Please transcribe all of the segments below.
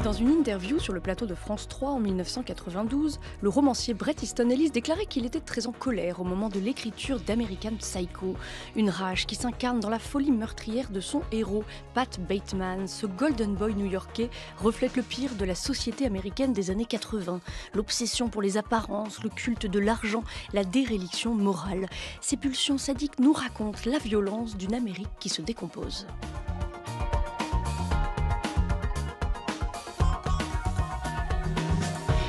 Dans une interview sur le plateau de France 3 en 1992, le romancier Bret Easton Ellis déclarait qu'il était très en colère au moment de l'écriture d'American Psycho. Une rage qui s'incarne dans la folie meurtrière de son héros, Pat Bateman. Ce golden boy new-yorkais reflète le pire de la société américaine des années 80. L'obsession pour les apparences, le culte de l'argent, la déréliction morale. Ces pulsions sadiques nous racontent la violence d'une Amérique qui se décompose.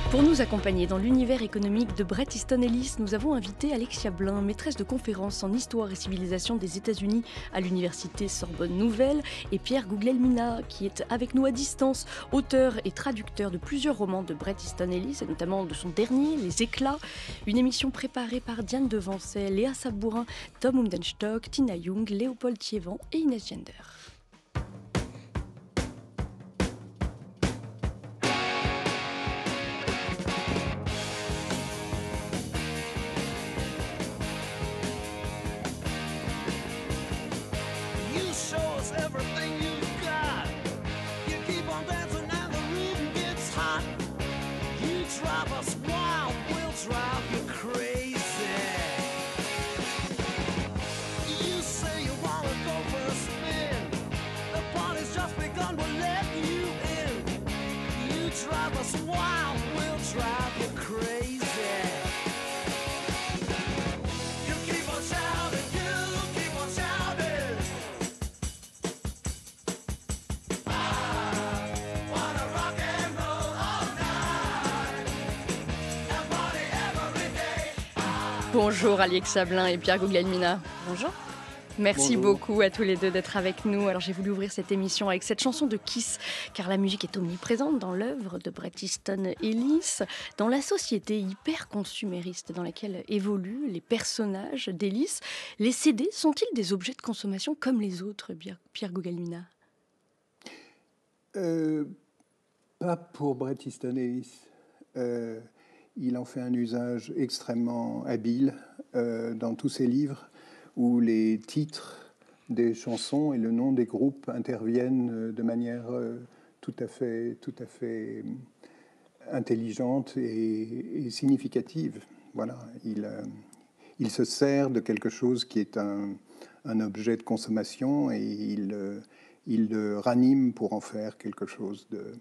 Pour nous accompagner dans l'univers économique de Bret Easton Ellis, nous avons invité Alexia Blin, maîtresse de conférences en histoire et civilisation des États-Unis à l'université Sorbonne Nouvelle, et Pierre Guglielmina, qui est avec nous à distance, auteur et traducteur de plusieurs romans de Bret Easton Ellis, et notamment de son dernier, Les Éclats, une émission préparée par Diane Devancey, Léa Sabourin, Tom Umdenstock, Tina Young, Léopold Thiévan et Inès Gender. Bonjour Alexia Blin et Pierre Guglielmina. Bonjour. Merci Bonjour. beaucoup à tous les deux d'être avec nous. Alors j'ai voulu ouvrir cette émission avec cette chanson de Kiss, car la musique est omniprésente dans l'œuvre de Bret Easton Ellis, dans la société hyper consumériste dans laquelle évoluent les personnages d'Ellis. Les CD sont-ils des objets de consommation comme les autres, Pierre Guglielmina ? Pas pour Bret Easton Ellis. Il en fait un usage extrêmement habile dans tous ses livres, où les titres des chansons et le nom des groupes interviennent de manière tout à fait intelligente et significative. Voilà, il se sert de quelque chose qui est un objet de consommation et il le ranime pour en faire quelque chose de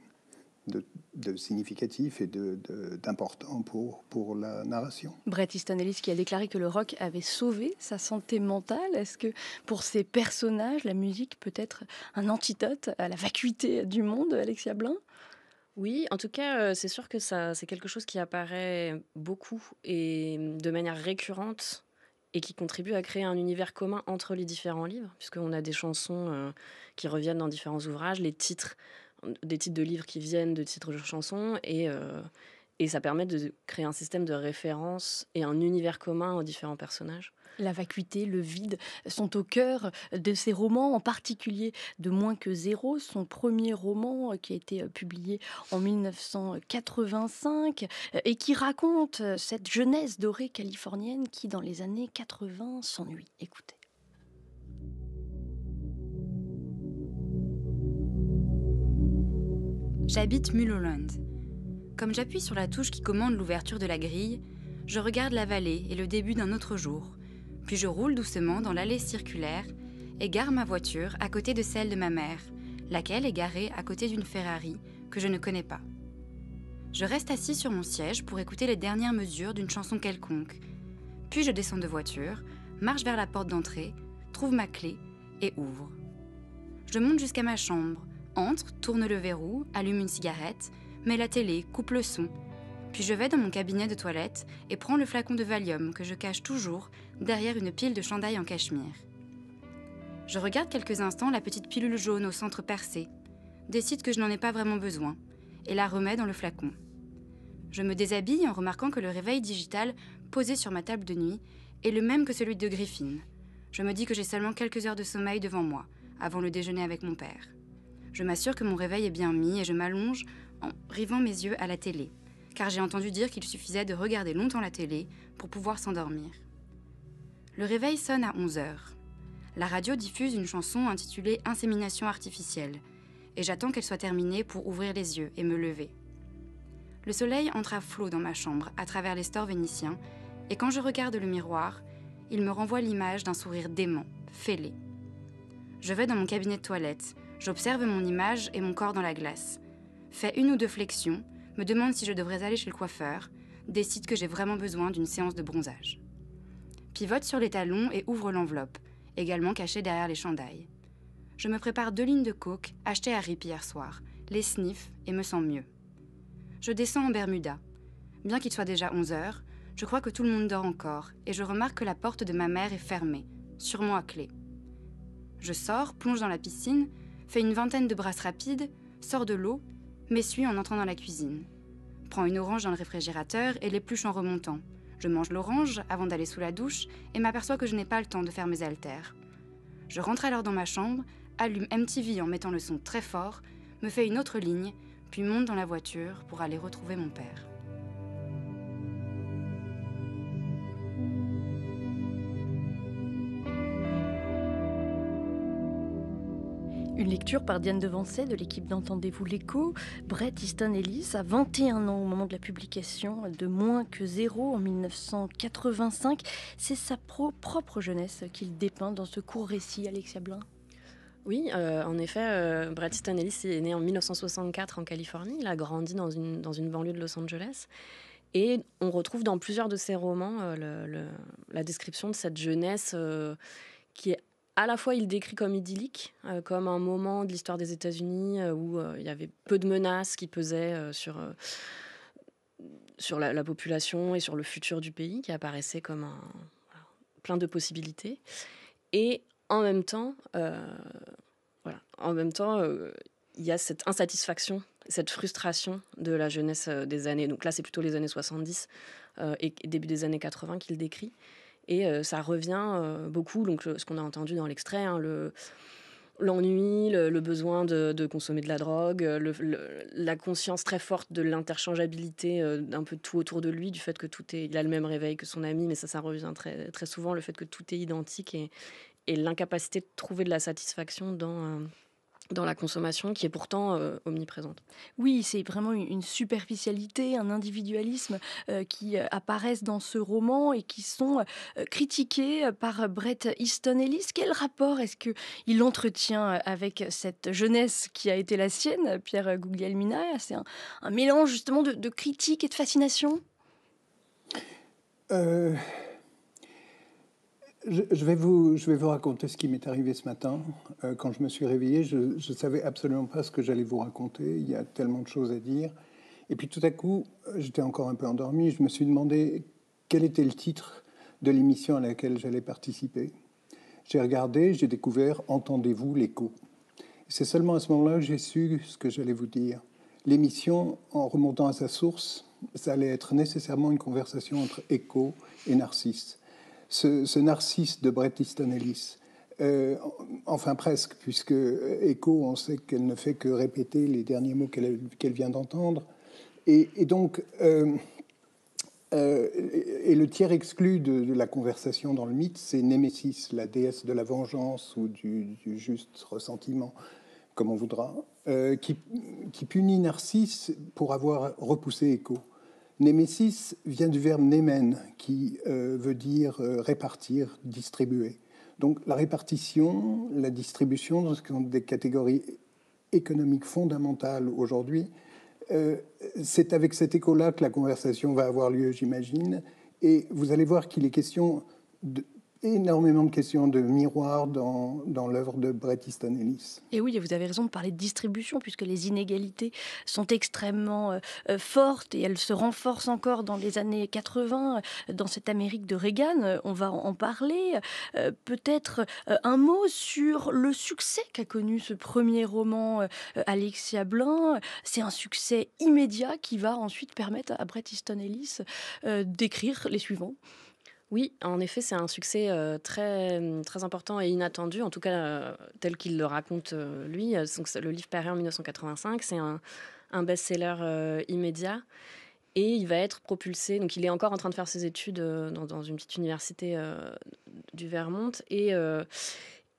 significatif et d'important pour la narration. Bret Easton Ellis qui a déclaré que le rock avait sauvé sa santé mentale. Est-ce que pour ces personnages, la musique peut être un antidote à la vacuité du monde, Alexia Blin ? Oui, en tout cas, c'est sûr que c'est quelque chose qui apparaît beaucoup et de manière récurrente et qui contribue à créer un univers commun entre les différents livres, puisqu'on a des chansons qui reviennent dans différents ouvrages, des titres de livres qui viennent de titres de chansons, et ça permet de créer un système de référence et un univers commun aux différents personnages. La vacuité, le vide sont au cœur de ces romans, en particulier de Moins que zéro, son premier roman qui a été publié en 1985 et qui raconte cette jeunesse dorée californienne qui, dans les années 80, s'ennuie. Écoutez. J'habite Mulholland. Comme j'appuie sur la touche qui commande l'ouverture de la grille, je regarde la vallée et le début d'un autre jour. Puis je roule doucement dans l'allée circulaire et gare ma voiture à côté de celle de ma mère, laquelle est garée à côté d'une Ferrari que je ne connais pas. Je reste assis sur mon siège pour écouter les dernières mesures d'une chanson quelconque. Puis je descends de voiture, marche vers la porte d'entrée, trouve ma clé et ouvre. Je monte jusqu'à ma chambre, entre, tourne le verrou, allume une cigarette, mets la télé, coupe le son. Puis je vais dans mon cabinet de toilette et prends le flacon de Valium que je cache toujours derrière une pile de chandail en cachemire. Je regarde quelques instants la petite pilule jaune au centre percé, décide que je n'en ai pas vraiment besoin et la remets dans le flacon. Je me déshabille en remarquant que le réveil digital posé sur ma table de nuit est le même que celui de Griffin. Je me dis que j'ai seulement quelques heures de sommeil devant moi, avant le déjeuner avec mon père. Je m'assure que mon réveil est bien mis et je m'allonge en rivant mes yeux à la télé, car j'ai entendu dire qu'il suffisait de regarder longtemps la télé pour pouvoir s'endormir. Le réveil sonne à 11h. La radio diffuse une chanson intitulée « Insémination artificielle » et j'attends qu'elle soit terminée pour ouvrir les yeux et me lever. Le soleil entre à flot dans ma chambre à travers les stores vénitiens, et quand je regarde le miroir, il me renvoie l'image d'un sourire dément, fêlé. Je vais dans mon cabinet de toilette, j'observe mon image et mon corps dans la glace, fais 1 ou 2 flexions, me demande si je devrais aller chez le coiffeur, décide que j'ai vraiment besoin d'une séance de bronzage. Pivote sur les talons et ouvre l'enveloppe, également cachée derrière les chandails. Je me prépare 2 lignes de coke achetées à RIP hier soir, les sniffe et me sens mieux. Je descends en Bermuda. Bien qu'il soit déjà 11h, je crois que tout le monde dort encore et je remarque que la porte de ma mère est fermée, sûrement à clé. Je sors, plonge dans la piscine, fais une 20aine de brasses rapides, sors de l'eau, m'essuie en entrant dans la cuisine. Prends une orange dans le réfrigérateur et l'épluche en remontant. Je mange l'orange avant d'aller sous la douche et m'aperçois que je n'ai pas le temps de faire mes haltères. Je rentre alors dans ma chambre, allume MTV en mettant le son très fort, me fais une autre ligne, puis monte dans la voiture pour aller retrouver mon père. Une lecture par Diane Devancey de l'équipe d'Entendez-vous l'écho. Bret Easton Ellis a 21 ans au moment de la publication de Moins que zéro en 1985. C'est sa propre jeunesse qu'il dépeint dans ce court récit, Alexia Blin. Oui, en effet, Bret Easton Ellis est né en 1964 en Californie. Il a grandi dans une banlieue de Los Angeles. Et on retrouve dans plusieurs de ses romans la description de cette jeunesse qui est à la fois, il décrit comme idyllique, comme un moment de l'histoire des États-Unis où il y avait peu de menaces qui pesaient sur la population et sur le futur du pays, qui apparaissait comme plein de possibilités. Et en même temps, il y a cette insatisfaction, cette frustration de la jeunesse des années. Donc là, c'est plutôt les années 70 et début des années 80 qu'il décrit. Et ça revient beaucoup, donc ce qu'on a entendu dans l'extrait, hein, l'ennui, le besoin de consommer de la drogue, la conscience très forte de l'interchangeabilité d'un peu de tout autour de lui, du fait que il a le même réveil que son ami, mais ça revient très, très souvent, le fait que tout est identique et l'incapacité de trouver de la satisfaction dans la consommation qui est pourtant omniprésente. Oui, c'est vraiment une superficialité, un individualisme qui apparaissent dans ce roman et qui sont critiqués par Bret Easton Ellis. Quel rapport est-ce qu'il entretient avec cette jeunesse qui a été la sienne, Pierre Guglielmina? C'est un mélange justement de critique et de fascination. Je vais vous raconter ce qui m'est arrivé ce matin. Quand je me suis réveillé, je ne savais absolument pas ce que j'allais vous raconter. Il y a tellement de choses à dire. Et puis tout à coup, j'étais encore un peu endormi. Je me suis demandé quel était le titre de l'émission à laquelle j'allais participer. J'ai regardé, j'ai découvert « Entendez-vous l'écho ». C'est seulement à ce moment-là que j'ai su ce que j'allais vous dire. L'émission, en remontant à sa source, ça allait être nécessairement une conversation entre Echo et Narcisse. Ce Narcisse de Bret Easton Ellis, enfin presque, puisque Echo, on sait qu'elle ne fait que répéter les derniers mots qu'elle vient d'entendre. Et donc, et le tiers exclu de la conversation dans le mythe, c'est Némésis, la déesse de la vengeance ou du juste ressentiment, comme on voudra, qui punit Narcisse pour avoir repoussé Echo. Némésis vient du verbe némen, qui veut dire répartir, distribuer. Donc la répartition, la distribution, ce sont des catégories économiques fondamentales aujourd'hui. C'est avec cet écho-là que la conversation va avoir lieu, j'imagine. Et vous allez voir qu'il est question énormément de questions de miroir dans l'œuvre de Bret Easton Ellis. Et oui, vous avez raison de parler de distribution, puisque les inégalités sont extrêmement fortes et elles se renforcent encore dans les années 80, dans cette Amérique de Reagan. On va en parler. Peut-être un mot sur le succès qu'a connu ce premier roman, Alexia Blin. C'est un succès immédiat qui va ensuite permettre à Bret Easton Ellis d'écrire les suivants. Oui, en effet, c'est un succès très, très important et inattendu, en tout cas tel qu'il le raconte lui. Donc, le livre paraît en 1985, c'est un best-seller immédiat et il va être propulsé. Donc, il est encore en train de faire ses études dans une petite université du Vermont et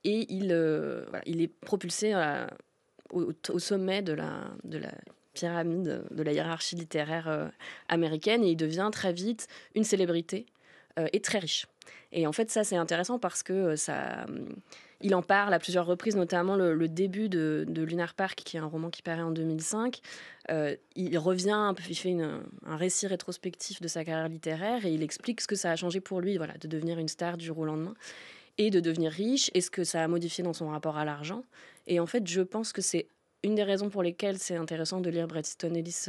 il est propulsé au sommet de la pyramide de la hiérarchie littéraire américaine, et il devient très vite une célébrité et très riche. Et en fait, ça, c'est intéressant parce que il en parle à plusieurs reprises, notamment le début de Lunar Park, qui est un roman qui paraît en 2005. Il revient, il fait un récit rétrospectif de sa carrière littéraire et il explique ce que ça a changé pour lui, voilà, de devenir une star du jour au lendemain et de devenir riche, et ce que ça a modifié dans son rapport à l'argent. Et en fait, je pense que c'est une des raisons pour lesquelles c'est intéressant de lire Bret Easton Ellis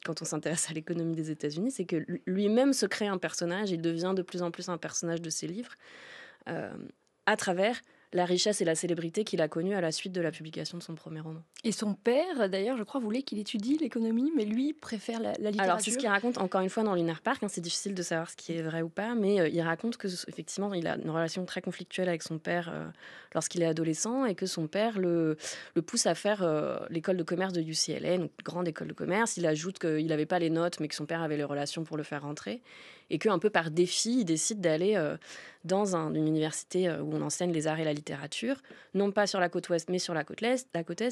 quand on s'intéresse à l'économie des États-Unis, c'est que lui-même se crée un personnage, il devient de plus en plus un personnage de ses livres, à travers la richesse et la célébrité qu'il a connue à la suite de la publication de son premier roman. Et son père, d'ailleurs, je crois, voulait qu'il étudie l'économie, mais lui préfère la littérature. Alors, c'est ce qu'il raconte, encore une fois, dans Lunar Park. C'est difficile de savoir ce qui est vrai ou pas, mais il raconte qu'effectivement, il a une relation très conflictuelle avec son père lorsqu'il est adolescent, et que son père le pousse à faire l'école de commerce de UCLA, une grande école de commerce. Il ajoute qu'il n'avait pas les notes, mais que son père avait les relations pour le faire rentrer. Et qu'un peu par défi, il décide d'aller dans une université où on enseigne les arts et la littérature, non pas sur la côte ouest, mais sur la côte est,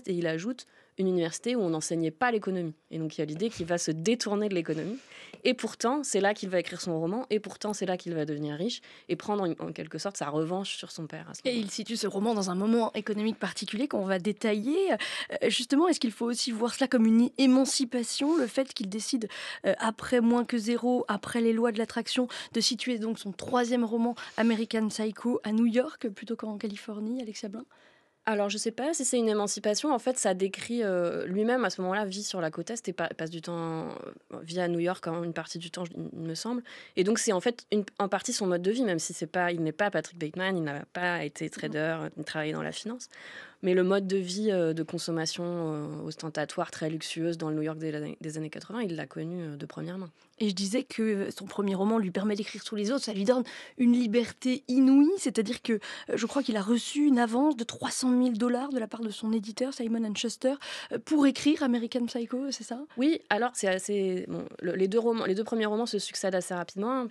et il ajoute une université où on n'enseignait pas l'économie. Et donc, il y a l'idée qu'il va se détourner de l'économie. Et pourtant, c'est là qu'il va écrire son roman, et pourtant, c'est là qu'il va devenir riche, et prendre en quelque sorte sa revanche sur son père. Et il situe ce roman dans un moment économique particulier qu'on va détailler. Justement, est-ce qu'il faut aussi voir cela comme une émancipation, le fait qu'il décide, après Moins que zéro, après Les lois de l'attraction, de situer donc son troisième roman, American Psycho, à New York, plutôt qu'en Californie, Alexia Blin? Alors, je ne sais pas si c'est une émancipation. En fait, ça décrit lui-même, à ce moment-là, vit sur la côte Est et passe du temps, vit à New York quand même une partie du temps, il me semble. Et donc, c'est en fait en partie son mode de vie, même si il n'est pas Patrick Bateman, il n'a pas été trader, ni travaillé dans la finance. Mais le mode de vie de consommation ostentatoire, très luxueuse dans le New York des années 80, il l'a connu de première main. Et je disais que son premier roman lui permet d'écrire sous les autres, ça lui donne une liberté inouïe, c'est-à-dire que je crois qu'il a reçu une avance de $300 000 de la part de son éditeur, Simon & Schuster, pour écrire American Psycho, c'est ça? Oui, alors c'est assez... Bon, les deux premiers romans se succèdent assez rapidement,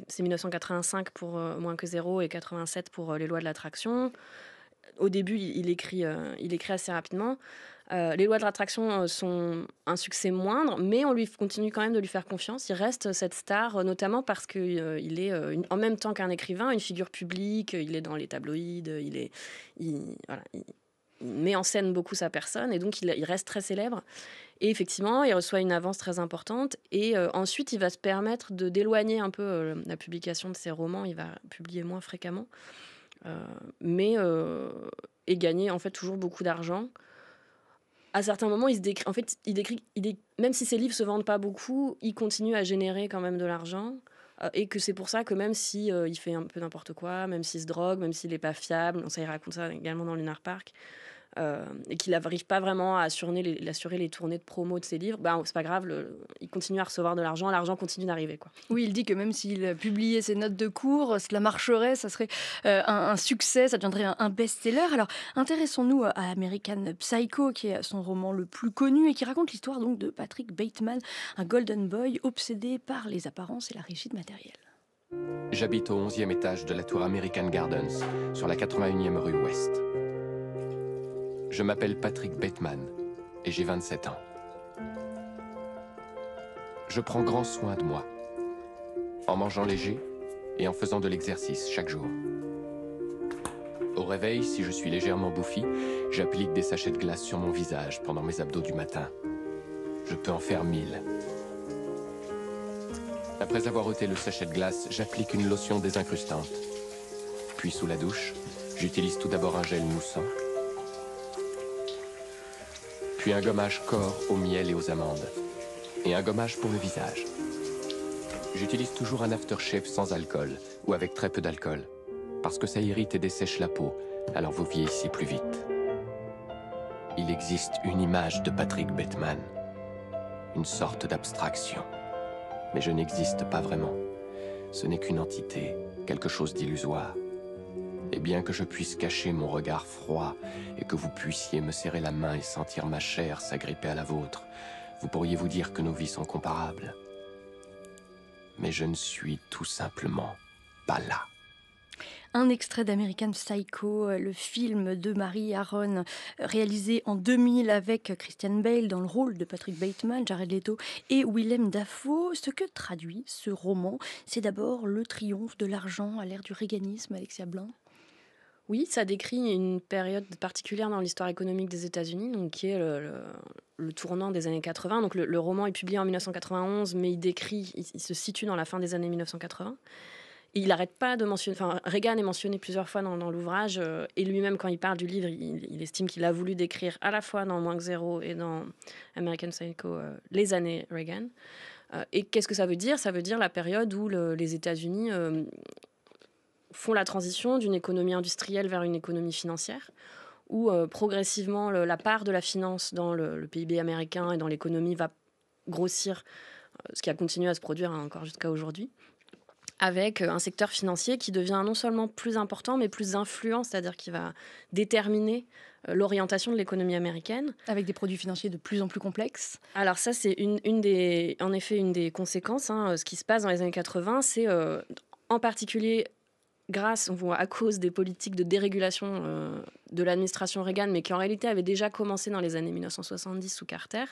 c'est 1985 pour Moins que zéro et 87 pour Les lois de l'attraction. Au début, il écrit assez rapidement. Les lois de l'attraction sont un succès moindre, mais on lui continue quand même de lui faire confiance. Il reste cette star, notamment parce qu'il est, en même temps qu'un écrivain, une figure publique. Il est dans les tabloïds, il met en scène beaucoup sa personne, et donc il reste très célèbre. Et effectivement, il reçoit une avance très importante, et ensuite, il va se permettre d'éloigner un peu la publication de ses romans. Il va publier moins fréquemment. Mais et gagner en fait toujours beaucoup d'argent. À certains moments, même si ses livres se vendent pas beaucoup, il continue à générer quand même de l'argent, et que c'est pour ça que même si il fait un peu n'importe quoi, même s'il se drogue, même s'il est pas fiable, ça il raconte ça également dans Lunar Park, et qu'il n'arrive pas vraiment à assurer les tournées de promo de ses livres, c'est pas grave, il continue à recevoir de l'argent continue d'arriver, quoi. Oui, il dit que même s'il publiait ses notes de cours, cela marcherait, ça serait un succès, ça deviendrait un best-seller. Alors, intéressons-nous à American Psycho, qui est son roman le plus connu et qui raconte l'histoire donc de Patrick Bateman, un golden boy obsédé par les apparences et la réussite matérielle. J'habite au 11e étage de la tour American Gardens, sur la 81e rue Ouest. Je m'appelle Patrick Bateman et j'ai 27 ans. Je prends grand soin de moi, en mangeant léger et en faisant de l'exercice chaque jour. Au réveil, si je suis légèrement bouffi, j'applique des sachets de glace sur mon visage pendant mes abdos du matin. Je peux en faire 1000. Après avoir ôté le sachet de glace, j'applique une lotion désincrustante. Puis sous la douche, j'utilise tout d'abord un gel moussant, puis un gommage corps au miel et aux amandes, et un gommage pour le visage. J'utilise toujours un aftershave sans alcool, ou avec très peu d'alcool, parce que ça irrite et dessèche la peau, alors vous vieillissez plus vite. Il existe une image de Patrick Bateman, une sorte d'abstraction. Mais je n'existe pas vraiment. Ce n'est qu'une entité, quelque chose d'illusoire. Et bien que je puisse cacher mon regard froid et que vous puissiez me serrer la main et sentir ma chair s'agripper à la vôtre, vous pourriez vous dire que nos vies sont comparables. Mais je ne suis tout simplement pas là. Un extrait d'American Psycho, le film de Mary Harron, réalisé en 2000 avec Christian Bale dans le rôle de Patrick Bateman, Jared Leto et Willem Dafoe. Ce que traduit ce roman, c'est d'abord le triomphe de l'argent à l'ère du reaganisme, Alexia Blanc. Oui, ça décrit une période particulière dans l'histoire économique des États-Unis, donc qui est le tournant des années 80. Donc le roman est publié en 1991, mais il se situe dans la fin des années 1980. Et il n'arrête pas de mentionner... Enfin, Reagan est mentionné plusieurs fois dans l'ouvrage, et lui-même, quand il parle du livre, il estime qu'il a voulu décrire à la fois dans Moins que zéro et dans American Psycho les années Reagan. Et qu'est-ce que ça veut dire ? Ça veut dire la période où les États-Unis font la transition d'une économie industrielle vers une économie financière, où progressivement la part de la finance dans le PIB américain et dans l'économie va grossir, ce qui a continué à se produire encore jusqu'à aujourd'hui, avec un secteur financier qui devient non seulement plus important, mais plus influent, c'est-à-dire qui va déterminer l'orientation de l'économie américaine. Avec des produits financiers de plus en plus complexes. Alors ça, c'est en effet une des conséquences. Ce qui se passe dans les années 80, c'est en particulier à cause des politiques de dérégulation de l'administration Reagan, mais qui en réalité avait déjà commencé dans les années 1970 sous Carter,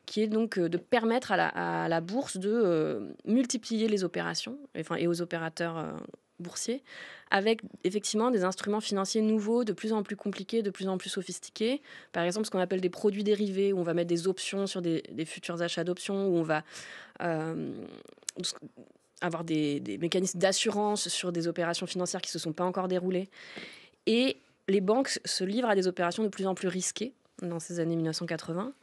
qui est donc de permettre à la bourse de multiplier les opérations, et aux opérateurs boursiers, avec effectivement des instruments financiers nouveaux, de plus en plus compliqués, de plus en plus sophistiqués. Par exemple, ce qu'on appelle des produits dérivés, où on va mettre des options sur des futurs achats d'options, où on va avoir des mécanismes d'assurance sur des opérations financières qui ne se sont pas encore déroulées. Et les banques se livrent à des opérations de plus en plus risquées dans ces années 1980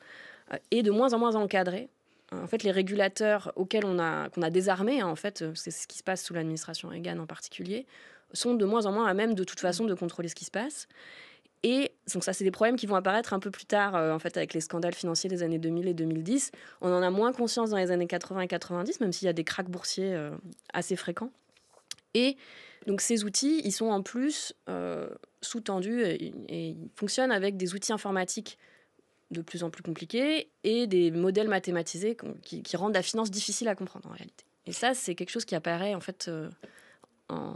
et de moins en moins encadrées. En fait, les régulateurs qu'on a désarmés, en fait, c'est ce qui se passe sous l'administration Reagan en particulier, sont de moins en moins à même de toute façon de contrôler ce qui se passe. Et donc ça, c'est des problèmes qui vont apparaître un peu plus tard, en fait, avec les scandales financiers des années 2000 et 2010. On en a moins conscience dans les années 80 et 90, même s'il y a des cracks boursiers assez fréquents. Et donc ces outils, ils sont en plus sous-tendus et ils fonctionnent avec des outils informatiques de plus en plus compliqués et des modèles mathématisés qui rendent la finance difficile à comprendre en réalité. Et ça, c'est quelque chose qui apparaît en fait en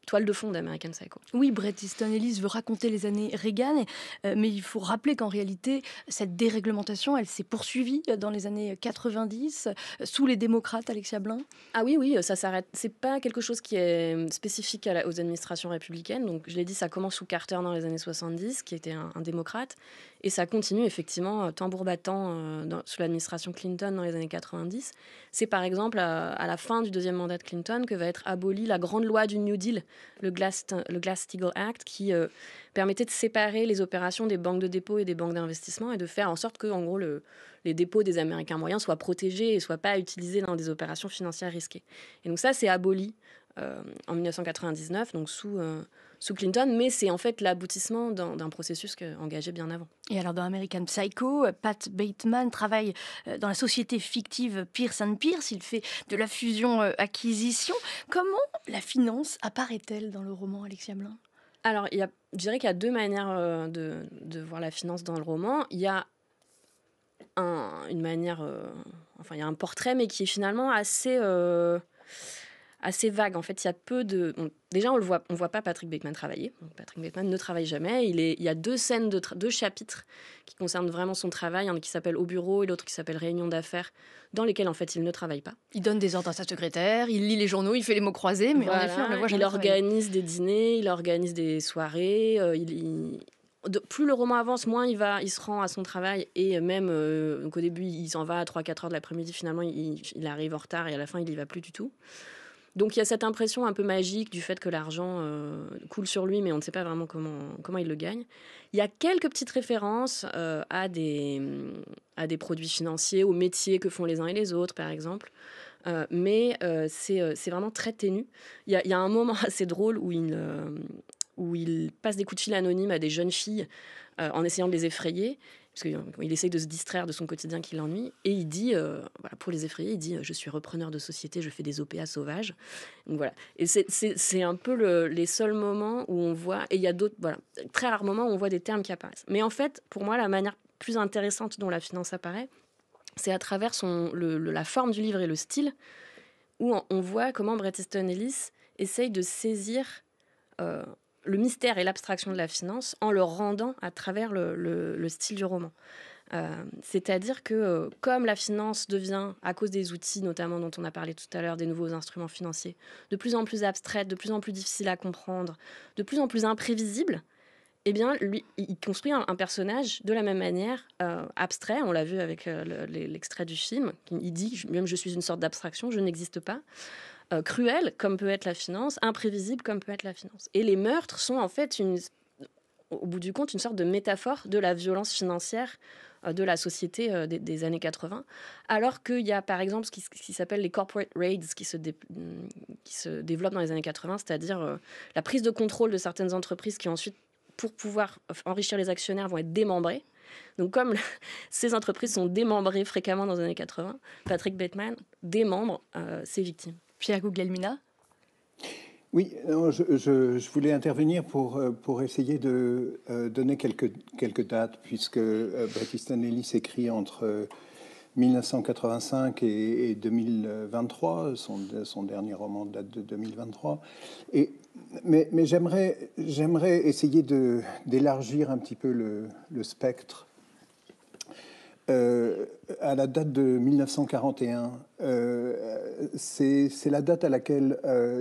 toile de fond d'American Psycho. Oui, Bret Easton Ellis veut raconter les années Reagan, mais il faut rappeler qu'en réalité, cette déréglementation, elle s'est poursuivie dans les années 90, sous les démocrates, Alexia Blanc. Ah oui, ça s'arrête. C'est pas quelque chose qui est spécifique aux administrations républicaines. Donc, je l'ai dit, ça commence sous Carter dans les années 70, qui était un démocrate, et ça continue effectivement tambour battant sous l'administration Clinton dans les années 90. C'est par exemple à la fin du deuxième mandat de Clinton que va être abolie la grande loi du New Deal, le Glass-Steagall Act, qui permettait de séparer les opérations des banques de dépôt et des banques d'investissement et de faire en sorte que, en gros, les dépôts des Américains moyens soient protégés et ne soient pas utilisés dans des opérations financières risquées. Et donc ça, c'est aboli en 1999, donc sous Clinton, mais c'est en fait l'aboutissement d'un processus engagé bien avant. Et alors dans American Psycho, Pat Bateman travaille dans la société fictive Pierce & Pierce, il fait de la fusion-acquisition. Comment la finance apparaît-elle dans le roman, Alexia Blanc ? Alors, je dirais qu'il y a deux manières de voir la finance dans le roman. Il y a une manière... il y a un portrait, mais qui est finalement assez vague. En fait, il y a peu de... déjà, on voit pas Patrick Bateman travailler. Donc, Patrick Bateman ne travaille jamais. Il y a deux scènes, deux chapitres qui concernent vraiment son travail. Un qui s'appelle Au bureau et l'autre qui s'appelle Réunion d'affaires, dans lesquels, en fait, il ne travaille pas. Il donne des ordres à sa secrétaire, il lit les journaux, il fait les mots croisés, mais voilà, en effet, on le voit jamais il organise des dîners, il organise des soirées. Plus le roman avance, moins il se rend à son travail. Et même, donc au début, il s'en va à 3-4 heures de l'après-midi. Finalement, il arrive en retard et à la fin, il n'y va plus du tout. Donc il y a cette impression un peu magique du fait que l'argent coule sur lui, mais on ne sait pas vraiment comment il le gagne. Il y a quelques petites références à des produits financiers, aux métiers que font les uns et les autres, par exemple. Mais c'est vraiment très ténu. Il y a un moment assez drôle où il passe des coups de fil anonymes à des jeunes filles en essayant de les effrayer. Parce qu'il essaye de se distraire de son quotidien qui l'ennuie. Et il dit, pour les effrayer, il dit « Je suis repreneur de société, je fais des OPA sauvages. » Donc voilà. Et c'est un peu les seuls moments où on voit... Et il y a d'autres... Voilà, très rares moments où on voit des termes qui apparaissent. Mais en fait, pour moi, la manière plus intéressante dont la finance apparaît, c'est à travers la forme du livre et le style, où on voit comment Bret Easton Ellis essaye de saisir euh, le mystère et l'abstraction de la finance en le rendant à travers le style du roman. C'est-à-dire que comme la finance devient, à cause des outils notamment dont on a parlé tout à l'heure, des nouveaux instruments financiers, de plus en plus abstraite, de plus en plus difficile à comprendre, de plus en plus imprévisible, eh bien, lui, il construit un personnage de la même manière, abstrait. On l'a vu avec l'extrait du film. Il dit, même je suis une sorte d'abstraction, je n'existe pas. Cruel, comme peut être la finance, imprévisible, comme peut être la finance. Et les meurtres sont en fait, au bout du compte, une sorte de métaphore de la violence financière de la société des années 80. Alors qu'il y a, par exemple, ce qui s'appelle les corporate raids qui se développent dans les années 80, c'est-à-dire la prise de contrôle de certaines entreprises qui ensuite, pour pouvoir enrichir les actionnaires, vont être démembrés. Donc comme ces entreprises sont démembrées fréquemment dans les années 80, Patrick Bateman démembre ses victimes. Pierre Guglielmina. Oui, non, je voulais intervenir pour essayer de donner quelques dates, puisque Bret Easton Ellis écrit entre 1985 et 2023, son dernier roman date de 2023. Mais j'aimerais essayer d'élargir un petit peu le spectre. À la date de 1941, c'est la date à laquelle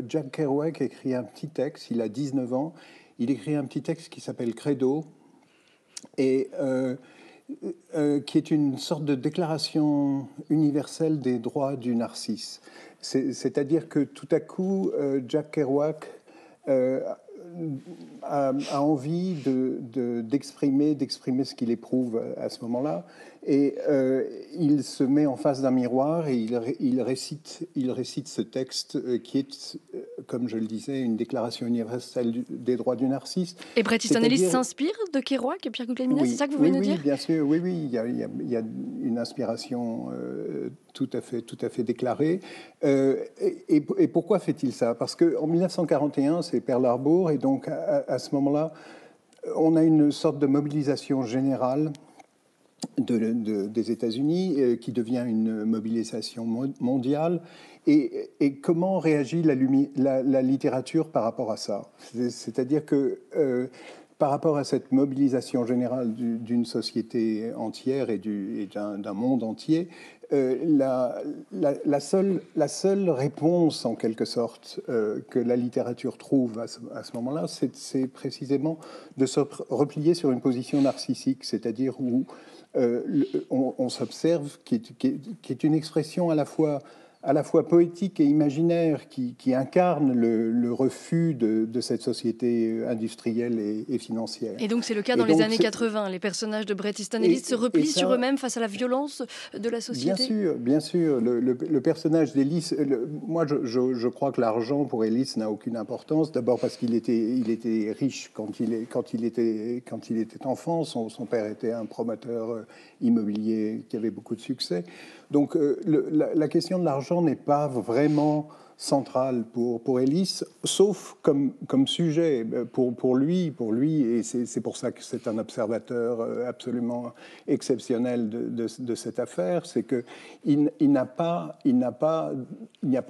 Jack Kerouac écrit un petit texte. Il a 19 ans. Il écrit un petit texte qui s'appelle Credo et qui est une sorte de déclaration universelle des droits du narcisse. C'est-à-dire que tout à coup, Jack Kerouac a envie d'exprimer ce qu'il éprouve à ce moment-là. Et il se met en face d'un miroir et il récite ce texte qui est, comme je le disais, une déclaration universelle des droits du narcisse. Et Bret Easton Ellis s'inspire de Kerouac et Pierre Guglielmina, oui, c'est ça que vous voulez nous dire ? Oui, bien sûr, oui, il y a une inspiration tout à fait déclarée. Et pourquoi fait-il ça ? Parce qu'en 1941, c'est Pearl Harbor, et donc à ce moment-là, on a une sorte de mobilisation générale des États-Unis qui devient une mobilisation mondiale. Et comment réagit la littérature par rapport à ça ? C'est-à-dire que par rapport à cette mobilisation générale d'une société entière et d'un monde entier, la seule réponse, en quelque sorte, que la littérature trouve à ce moment-là, c'est précisément de se replier sur une position narcissique, c'est-à-dire où on s'observe, qui est une expression à la fois poétique et imaginaire, qui incarne le refus de cette société industrielle et financière. Et donc c'est le cas dans les années 80. Les personnages de Bret Easton Ellis se replient sur eux-mêmes face à la violence de la société. Bien sûr. Le personnage d'Ellis, moi je crois que l'argent pour Ellis n'a aucune importance. D'abord parce qu'il était riche quand il était enfant. Son père était un promoteur immobilier qui avait beaucoup de succès. Donc la question de l'argent n'est pas vraiment centrale pour Ellis, sauf comme sujet pour lui, et c'est pour ça que c'est un observateur absolument exceptionnel de cette affaire, c'est que il n'y a pas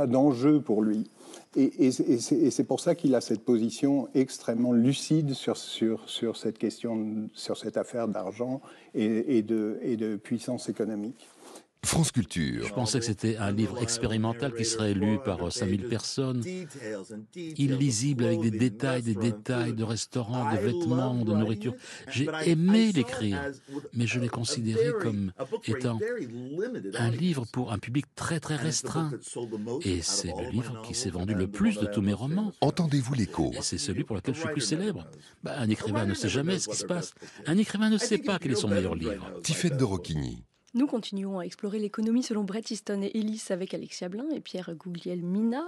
d'enjeu pour lui. Et c'est pour ça qu'il a cette position extrêmement lucide sur cette question, sur cette affaire d'argent et de puissance économique. France Culture. Je pensais que c'était un livre expérimental qui serait lu par 5000 personnes, illisible avec des détails de restaurants, de vêtements, de nourriture. J'ai aimé l'écrire, mais je l'ai considéré comme étant un livre pour un public très très restreint. Et c'est le livre qui s'est vendu le plus de tous mes romans. Entendez-vous l'écho ? Et c'est celui pour lequel je suis plus célèbre. Un écrivain ne sait jamais ce qui se passe. Un écrivain ne sait pas quel est son meilleur livre. Tiffaine de Rocchigny. Nous continuons à explorer l'économie selon Bret Easton Ellis avec Alexia Blin et Pierre Guglielmina.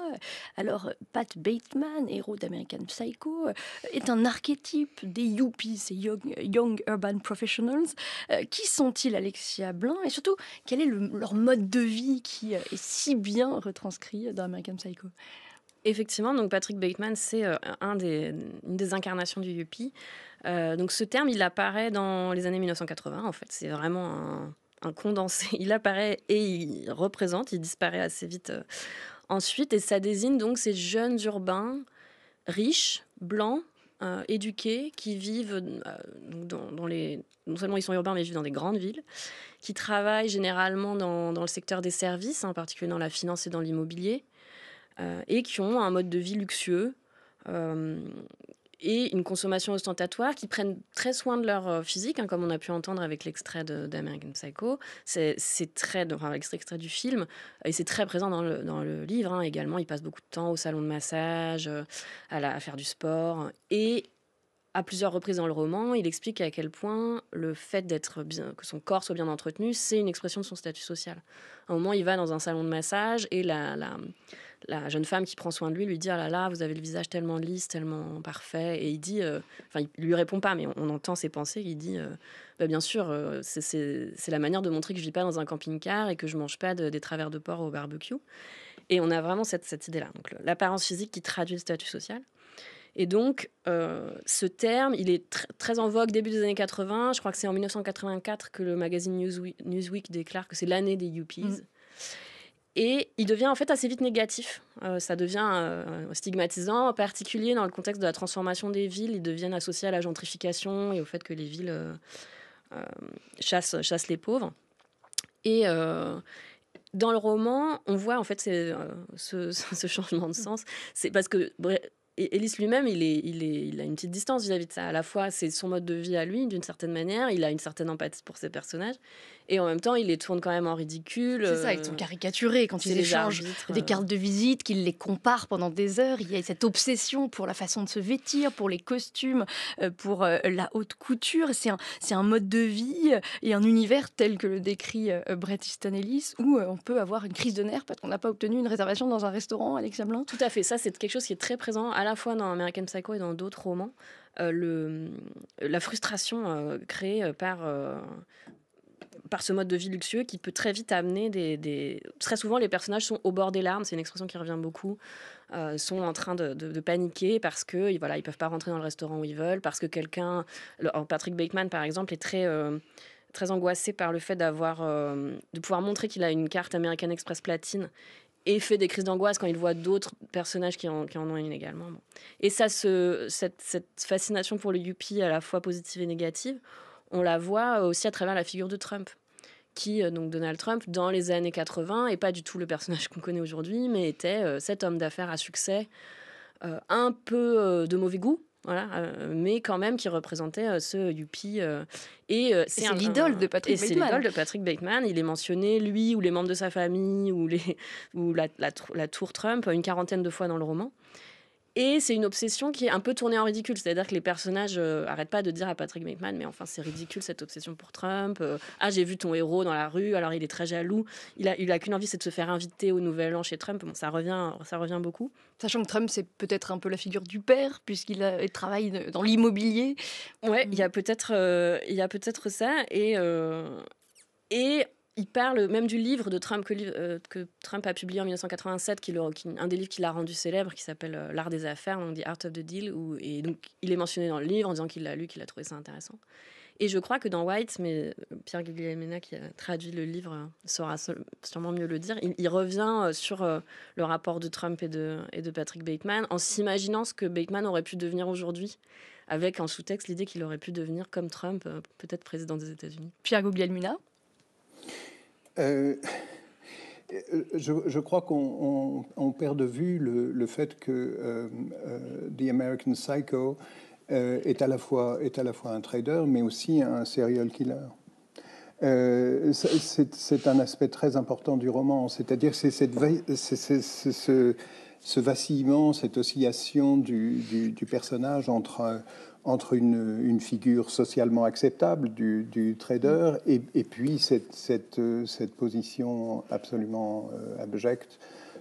Alors, Pat Bateman, héros d'American Psycho, est un archétype des yuppies, ces young urban professionals. Qui sont-ils, Alexia Blin ? Et surtout, quel est leur mode de vie qui est si bien retranscrit dans American Psycho ? Effectivement, donc Patrick Bateman, c'est une des incarnations du yuppie. Donc ce terme, il apparaît dans les années 1980, en fait. C'est vraiment un condensé. Il apparaît et il représente, il disparaît assez vite ensuite. Et ça désigne donc ces jeunes urbains riches, blancs, éduqués, qui vivent non seulement ils sont urbains, mais ils vivent dans des grandes villes, qui travaillent généralement dans le secteur des services, en particulier dans la finance et dans l'immobilier, et qui ont un mode de vie luxueux et une consommation ostentatoire, qui prennent très soin de leur physique, comme on a pu entendre avec l'extrait d'American Psycho. C'est l'extrait du film, et c'est très présent dans le livre également. Il passe beaucoup de temps au salon de massage, à faire du sport, et à plusieurs reprises dans le roman, il explique à quel point le fait que son corps soit bien entretenu, c'est une expression de son statut social. À un moment, il va dans un salon de massage et la jeune femme qui prend soin de lui dit « Ah là là, vous avez le visage tellement lisse, tellement parfait ». Et il dit, il lui répond pas, mais on entend ses pensées. Il dit bien sûr, c'est la manière de montrer que je vis pas dans un camping-car et que je mange pas des travers de porc au barbecue. Et on a vraiment cette idée-là. Donc l'apparence physique qui traduit le statut social. Et donc, ce terme, il est très en vogue début des années 80. Je crois que c'est en 1984 que le magazine Newsweek déclare que c'est l'année des Yuppies. Et il devient en fait assez vite négatif. Ça devient stigmatisant, en particulier dans le contexte de la transformation des villes. Ils deviennent associés à la gentrification et au fait que les villes chassent les pauvres. Et dans le roman, on voit en fait ce changement de sens. C'est parce que Ellis lui-même, il a une petite distance vis-à-vis de ça. À la fois, c'est son mode de vie à lui, d'une certaine manière. Il a une certaine empathie pour ses personnages. Et en même temps, il les tourne quand même en ridicule. C'est ça, ils sont caricaturés quand ils échangent des cartes de visite, qu'ils les comparent pendant des heures. Il y a cette obsession pour la façon de se vêtir, pour les costumes, pour la haute couture. C'est un mode de vie et un univers tel que le décrit Bret Easton Ellis, où on peut avoir une crise de nerfs parce qu'on n'a pas obtenu une réservation dans un restaurant, Alexia Blin. Tout à fait, ça c'est quelque chose qui est très présent à la fois dans American Psycho et dans d'autres romans. La frustration créée par ce mode de vie luxueux qui peut très vite amener Très souvent, les personnages sont au bord des larmes, c'est une expression qui revient beaucoup, sont en train de paniquer parce que ils peuvent pas rentrer dans le restaurant où ils veulent, parce que Patrick Bateman, par exemple, est très angoissé par le fait de pouvoir montrer qu'il a une carte American Express platine et fait des crises d'angoisse quand il voit d'autres personnages qui en ont une également. Bon. Et ça, cette fascination pour le yuppie à la fois positive et négative, on la voit aussi à travers la figure de Trump, qui, donc Donald Trump, dans les années 80, et pas du tout le personnage qu'on connaît aujourd'hui, mais était cet homme d'affaires à succès, un peu de mauvais goût, voilà, mais quand même qui représentait ce yuppie. C'est l'idole de Patrick Bateman. C'est l'idole de Patrick Bateman. Il est mentionné, lui, ou les membres de sa famille, ou la tour Trump, une 40aine de fois dans le roman. Et c'est une obsession qui est un peu tournée en ridicule. C'est-à-dire que les personnages n'arrêtent pas de dire à Patrick Bateman « Mais enfin, c'est ridicule cette obsession pour Trump. Ah, j'ai vu ton héros dans la rue, alors il est très jaloux. Il a qu'une envie, c'est de se faire inviter au Nouvel An chez Trump. » Bon, ça revient beaucoup. Sachant que Trump, c'est peut-être un peu la figure du père, puisqu'il travaille dans l'immobilier. Ouais, il y a peut-être ça. Et il parle même du livre de Trump que Trump a publié en 1987, un des livres qu'il a rendu célèbre, qui s'appelle L'Art des affaires, donc The Art of the Deal. Et donc, il est mentionné dans le livre en disant qu'il l'a lu, qu'il a trouvé ça intéressant. Et je crois que dans White, mais Pierre Guglielmina, qui a traduit le livre, saura sûrement mieux le dire, il revient sur le rapport de Trump et de Patrick Bateman, en s'imaginant ce que Bateman aurait pu devenir aujourd'hui, avec en sous-texte l'idée qu'il aurait pu devenir comme Trump, peut-être président des États-Unis. Pierre Guglielmina. Je crois qu'on perd de vue le fait que The American Psycho est à la fois un trader, mais aussi un serial killer. C'est un aspect très important du roman, c'est-à-dire c'est ce vacillement, cette oscillation du personnage entre une figure socialement acceptable du trader et puis cette position absolument abjecte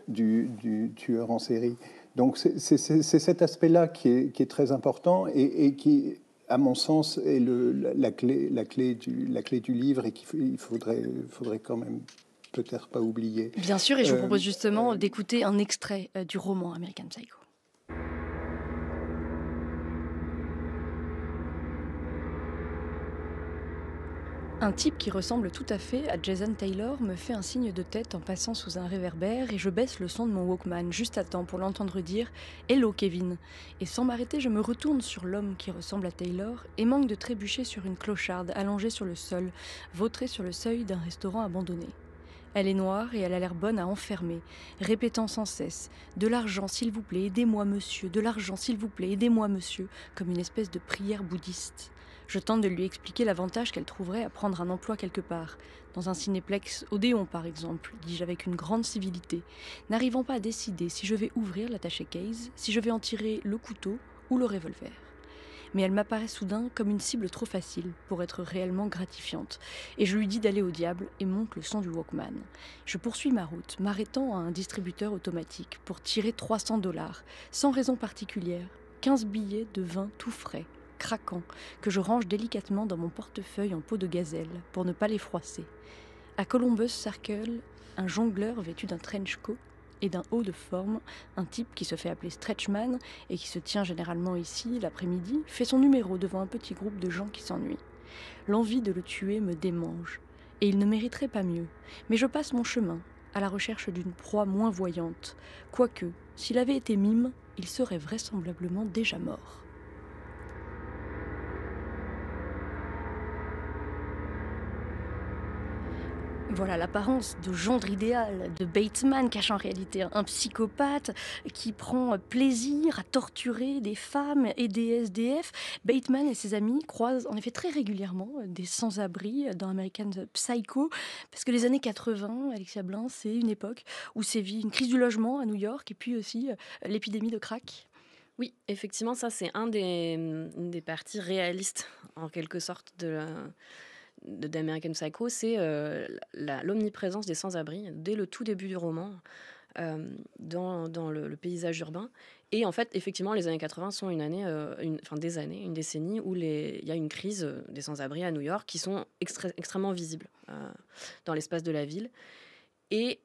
du tueur en série. Donc c'est cet aspect-là qui est très important et qui, à mon sens, est la clé du livre et qu'il faudrait quand même peut-être pas oublier. Bien sûr, et je vous propose justement d'écouter un extrait du roman American Psycho. Un type qui ressemble tout à fait à Jason Taylor me fait un signe de tête en passant sous un réverbère et je baisse le son de mon Walkman juste à temps pour l'entendre dire « Hello Kevin !» Et sans m'arrêter, je me retourne sur l'homme qui ressemble à Taylor et manque de trébucher sur une clocharde allongée sur le sol, vautrée sur le seuil d'un restaurant abandonné. Elle est noire et elle a l'air bonne à enfermer, répétant sans cesse « De l'argent, s'il vous plaît, aidez-moi, monsieur, de l'argent, s'il vous plaît, aidez-moi, monsieur », comme une espèce de prière bouddhiste. Je tente de lui expliquer l'avantage qu'elle trouverait à prendre un emploi quelque part, dans un cinéplex Odéon par exemple, dis-je avec une grande civilité, n'arrivant pas à décider si je vais ouvrir l'attaché case, si je vais en tirer le couteau ou le revolver. Mais elle m'apparaît soudain comme une cible trop facile pour être réellement gratifiante, et je lui dis d'aller au diable et monte le son du Walkman. Je poursuis ma route, m'arrêtant à un distributeur automatique pour tirer $300, sans raison particulière, 15 billets de vin tout frais, craquants, que je range délicatement dans mon portefeuille en peau de gazelle pour ne pas les froisser. À Columbus Circle, un jongleur vêtu d'un trench coat et d'un haut de forme, un type qui se fait appeler Stretchman et qui se tient généralement ici l'après-midi, fait son numéro devant un petit groupe de gens qui s'ennuient. L'envie de le tuer me démange, et il ne mériterait pas mieux, mais je passe mon chemin, à la recherche d'une proie moins voyante, quoique, s'il avait été mime, il serait vraisemblablement déjà mort. Voilà l'apparence de gendre idéal de Bateman, cache en réalité un psychopathe qui prend plaisir à torturer des femmes et des SDF. Bateman et ses amis croisent en effet très régulièrement des sans-abri dans American Psycho, parce que les années 80, Alexia Blin, c'est une époque où sévit une crise du logement à New York et puis aussi l'épidémie de crack. Oui, effectivement, ça c'est une des parties réalistes, en quelque sorte, d'American Psycho, c'est l'omniprésence des sans-abri dès le tout début du roman dans le paysage urbain. Et en fait, effectivement, les années 80 sont une décennie où il y a une crise des sans-abri à New York qui sont extrêmement visibles dans l'espace de la ville. Et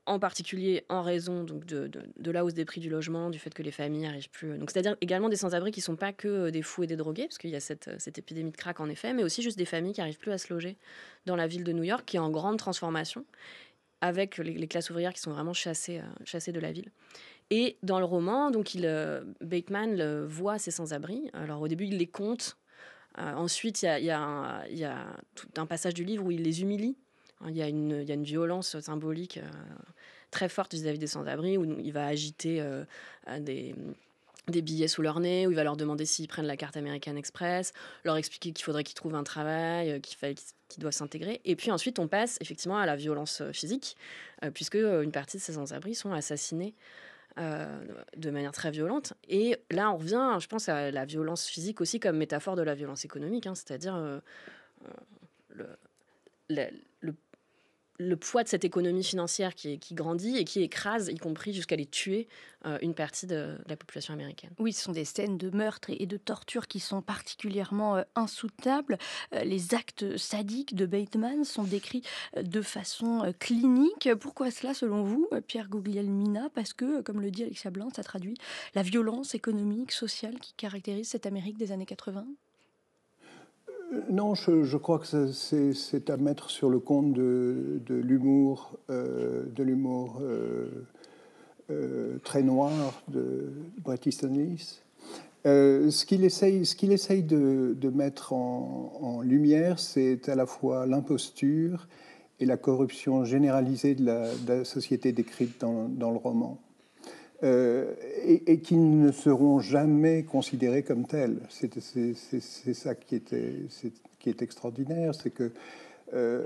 en particulier en raison donc, de la hausse des prix du logement, du fait que les familles n'arrivent plus. Donc, c'est-à-dire également des sans-abri qui ne sont pas que des fous et des drogués, parce qu'il y a cette épidémie de crack en effet, mais aussi juste des familles qui n'arrivent plus à se loger dans la ville de New York, qui est en grande transformation, avec les classes ouvrières qui sont vraiment chassées de la ville. Et dans le roman, donc Bateman voit ces sans-abri. Alors au début, il les compte. Ensuite, il y a tout un passage du livre où il les humilie. Il y a une violence symbolique très forte vis-à-vis des sans-abri, où il va agiter des billets sous leur nez, où il va leur demander s'ils prennent la carte American Express, leur expliquer qu'il faudrait qu'ils trouvent un travail, qu'ils doivent s'intégrer. Et puis ensuite, on passe effectivement à la violence physique, puisque une partie de ces sans-abri sont assassinés de manière très violente. Et là, on revient, je pense, à la violence physique aussi comme métaphore de la violence économique, c'est-à-dire le poids de cette économie financière qui grandit et qui écrase, y compris jusqu'à les tuer, une partie de la population américaine. Oui, ce sont des scènes de meurtre et de torture qui sont particulièrement insoutenables. Les actes sadiques de Bateman sont décrits de façon clinique. Pourquoi cela, selon vous, Pierre Guglielmina? Parce que, comme le dit Alexia Blin, ça traduit la violence économique, sociale qui caractérise cette Amérique des années 80? Non, je crois que c'est à mettre sur le compte de l'humour, très noir de Bret Easton Ellis. Ce qu'il essaye de mettre en lumière, c'est à la fois l'imposture et la corruption généralisée de la société décrite dans le roman. Et qui ne seront jamais considérés comme tels. C'est ça qui est extraordinaire, c'est que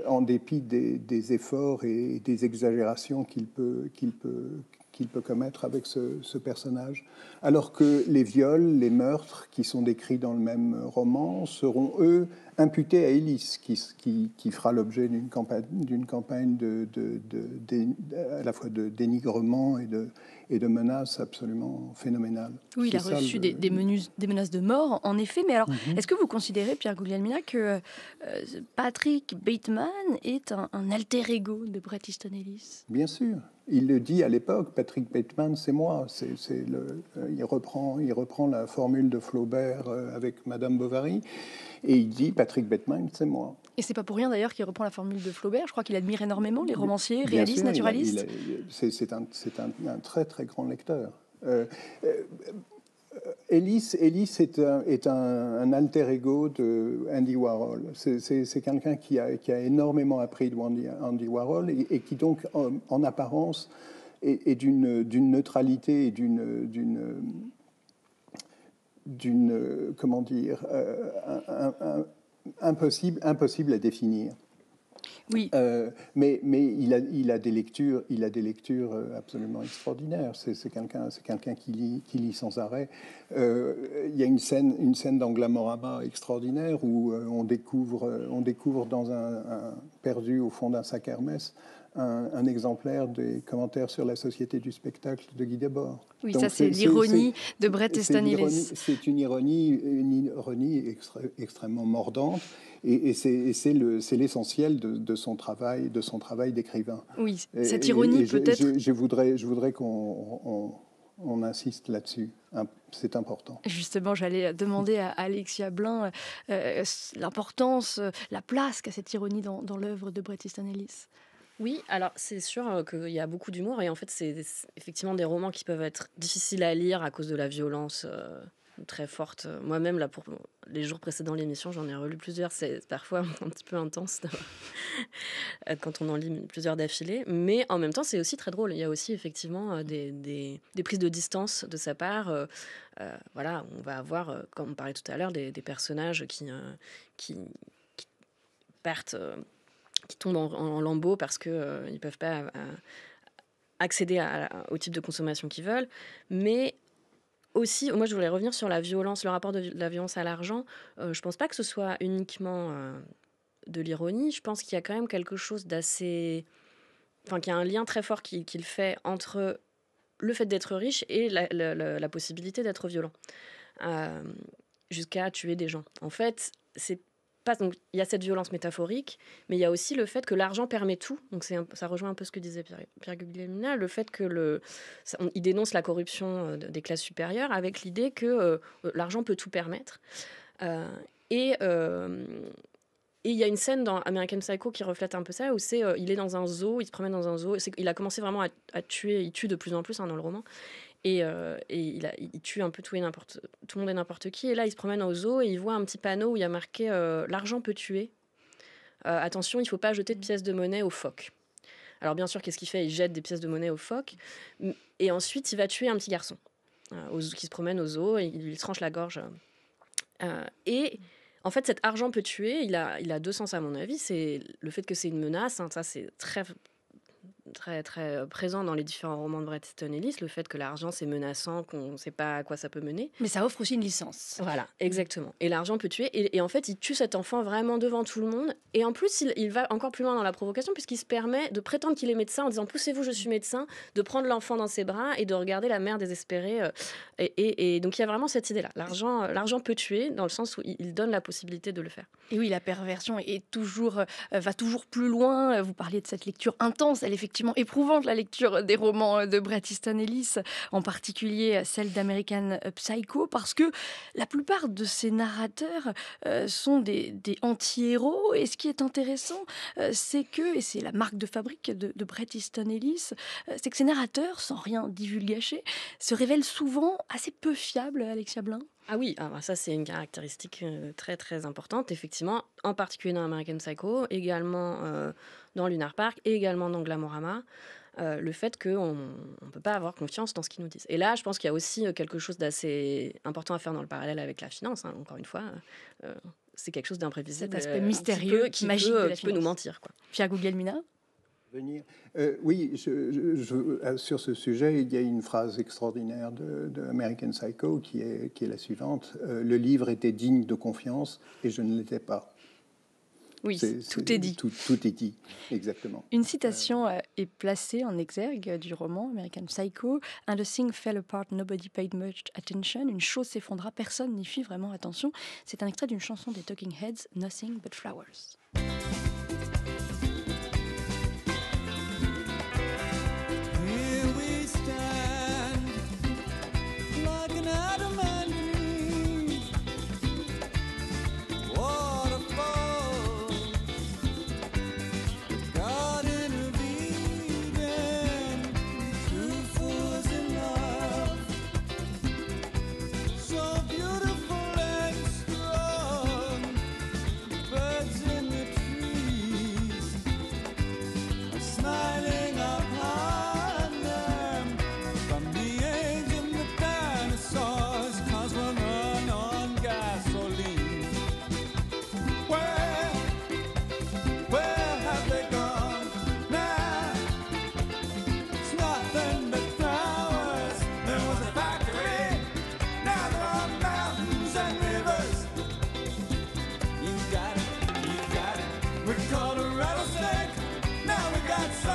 en dépit des efforts et des exagérations qu'il peut commettre avec ce personnage, alors que les viols, les meurtres qui sont décrits dans le même roman seront, eux, imputés à Ellis, qui fera l'objet d'une campagne à la fois de dénigrement et de menaces absolument phénoménales. Oui, il a reçu des menaces de mort, en effet. Mais alors, est-ce que vous considérez, Pierre Guglielmina, que Patrick Bateman est un alter ego de Bret Easton Ellis? Bien sûr. il le dit à l'époque, Patrick Bateman, c'est moi. Il reprend la formule de Flaubert avec Madame Bovary, et il dit Patrick Bateman, c'est moi. Et c'est pas pour rien d'ailleurs qu'il reprend la formule de Flaubert. Je crois qu'il admire énormément les romanciers, Bien réalistes, sûr, naturalistes. C'est un très très grand lecteur. Ellis est un alter ego de Andy Warhol. C'est quelqu'un qui a énormément appris de Andy Warhol et qui donc, en apparence, est d'une neutralité et d'une comment dire, impossible à définir. Oui. Mais il a des lectures absolument extraordinaires. C'est quelqu'un qui lit sans arrêt. Il y a une scène dans Glamorama extraordinaire où on découvre dans un perdu au fond d'un sac Hermès un exemplaire des commentaires sur la société du spectacle de Guy Debord. Oui, donc ça c'est l'ironie de Bret Easton Ellis. C'est une ironie extrêmement mordante. Et c'est l'essentiel de son travail d'écrivain. Oui, cette ironie peut-être. Je voudrais qu'on insiste là-dessus. C'est important. Justement, j'allais demander à Alexia Blin l'importance, la place qu'a cette ironie dans l'œuvre de Bret Easton Ellis. Oui, alors c'est sûr qu'il y a beaucoup d'humour et en fait c'est effectivement des romans qui peuvent être difficiles à lire à cause de la violence très forte. Moi-même, là, pour les jours précédant l'émission, j'en ai relu plusieurs. C'est parfois un petit peu intense quand on en lit plusieurs d'affilée. Mais en même temps, c'est aussi très drôle. Il y a aussi effectivement des prises de distance de sa part. Voilà, on va avoir, comme on parlait tout à l'heure, des personnages qui partent... qui tombent en lambeaux parce qu'ils ne peuvent pas accéder au type de consommation qu'ils veulent. Mais aussi, moi je voulais revenir sur la violence, le rapport de la violence à l'argent. Je ne pense pas que ce soit uniquement de l'ironie. Je pense qu'il y a quand même quelque chose d'assez... Enfin, qu'il y a un lien très fort qu'il fait entre le fait d'être riche et la possibilité d'être violent. Jusqu'à tuer des gens. En fait, c'est pas, donc, il y a cette violence métaphorique, mais il y a aussi le fait que l'argent permet tout. Donc ça rejoint un peu ce que disait Pierre Guglielmina, le fait que il dénonce la corruption des classes supérieures avec l'idée que l'argent peut tout permettre. Et il y a une scène dans American Psycho qui reflète un peu ça, où il est dans un zoo, il se promène dans un zoo. Il a commencé vraiment à tuer, il tue de plus en plus dans le roman. Et il tue un peu tout le monde et n'importe qui. Et là, il se promène au zoo et il voit un petit panneau où il y a marqué « L'argent peut tuer. Attention, il ne faut pas jeter de pièces de monnaie aux phoques. » Alors bien sûr, qu'est-ce qu'il fait ? Il jette des pièces de monnaie aux phoques. Et ensuite, il va tuer un petit garçon qui se promène au zoo et il lui tranche la gorge. Et en fait, cet argent peut tuer. Il a deux sens à mon avis. C'est le fait que c'est une menace. Ça, c'est très... très très présent dans les différents romans de Bret Easton Ellis, le fait que l'argent c'est menaçant, qu'on ne sait pas à quoi ça peut mener. Mais ça offre aussi une licence. Voilà, exactement. Et l'argent peut tuer. Et en fait, il tue cet enfant vraiment devant tout le monde. Et en plus, il va encore plus loin dans la provocation, puisqu'il se permet de prétendre qu'il est médecin en disant « Poussez-vous, je suis médecin », de prendre l'enfant dans ses bras et de regarder la mère désespérée. Et donc, il y a vraiment cette idée-là. L'argent peut tuer, dans le sens où il donne la possibilité de le faire. Et oui, la perversion va toujours plus loin. Vous parliez de cette lecture intense. Elle est effectivement éprouvante, la lecture des romans de Bret Easton Ellis, en particulier celle d'American Psycho, parce que la plupart de ces narrateurs sont des anti-héros. Et ce qui est intéressant, c'est que, et c'est la marque de fabrique de Bret Easton Ellis, c'est que ces narrateurs, sans rien divulgacher, se révèlent souvent assez peu fiables, Alexia Blin. Ah oui, ça c'est une caractéristique très très importante, effectivement, en particulier dans American Psycho, également dans Lunar Park et également dans Glamorama, le fait qu'on ne peut pas avoir confiance dans ce qu'ils nous disent. Et là, je pense qu'il y a aussi quelque chose d'assez important à faire dans le parallèle avec la finance, encore une fois. C'est quelque chose d'imprévisible. Cet aspect mystérieux, magique de la finance. Qui peut nous mentir, quoi. Pierre Guglielmina ? Oui, sur ce sujet, il y a une phrase extraordinaire de American Psycho qui est la suivante. Le livre était digne de confiance et je ne l'étais pas. Oui, tout est dit. Tout est dit, exactement. Une citation est placée en exergue du roman American Psycho. « And the thing fell apart, nobody paid much attention. » Une chose s'effondra, personne n'y fit vraiment attention. C'est un extrait d'une chanson des Talking Heads, « Nothing but flowers ».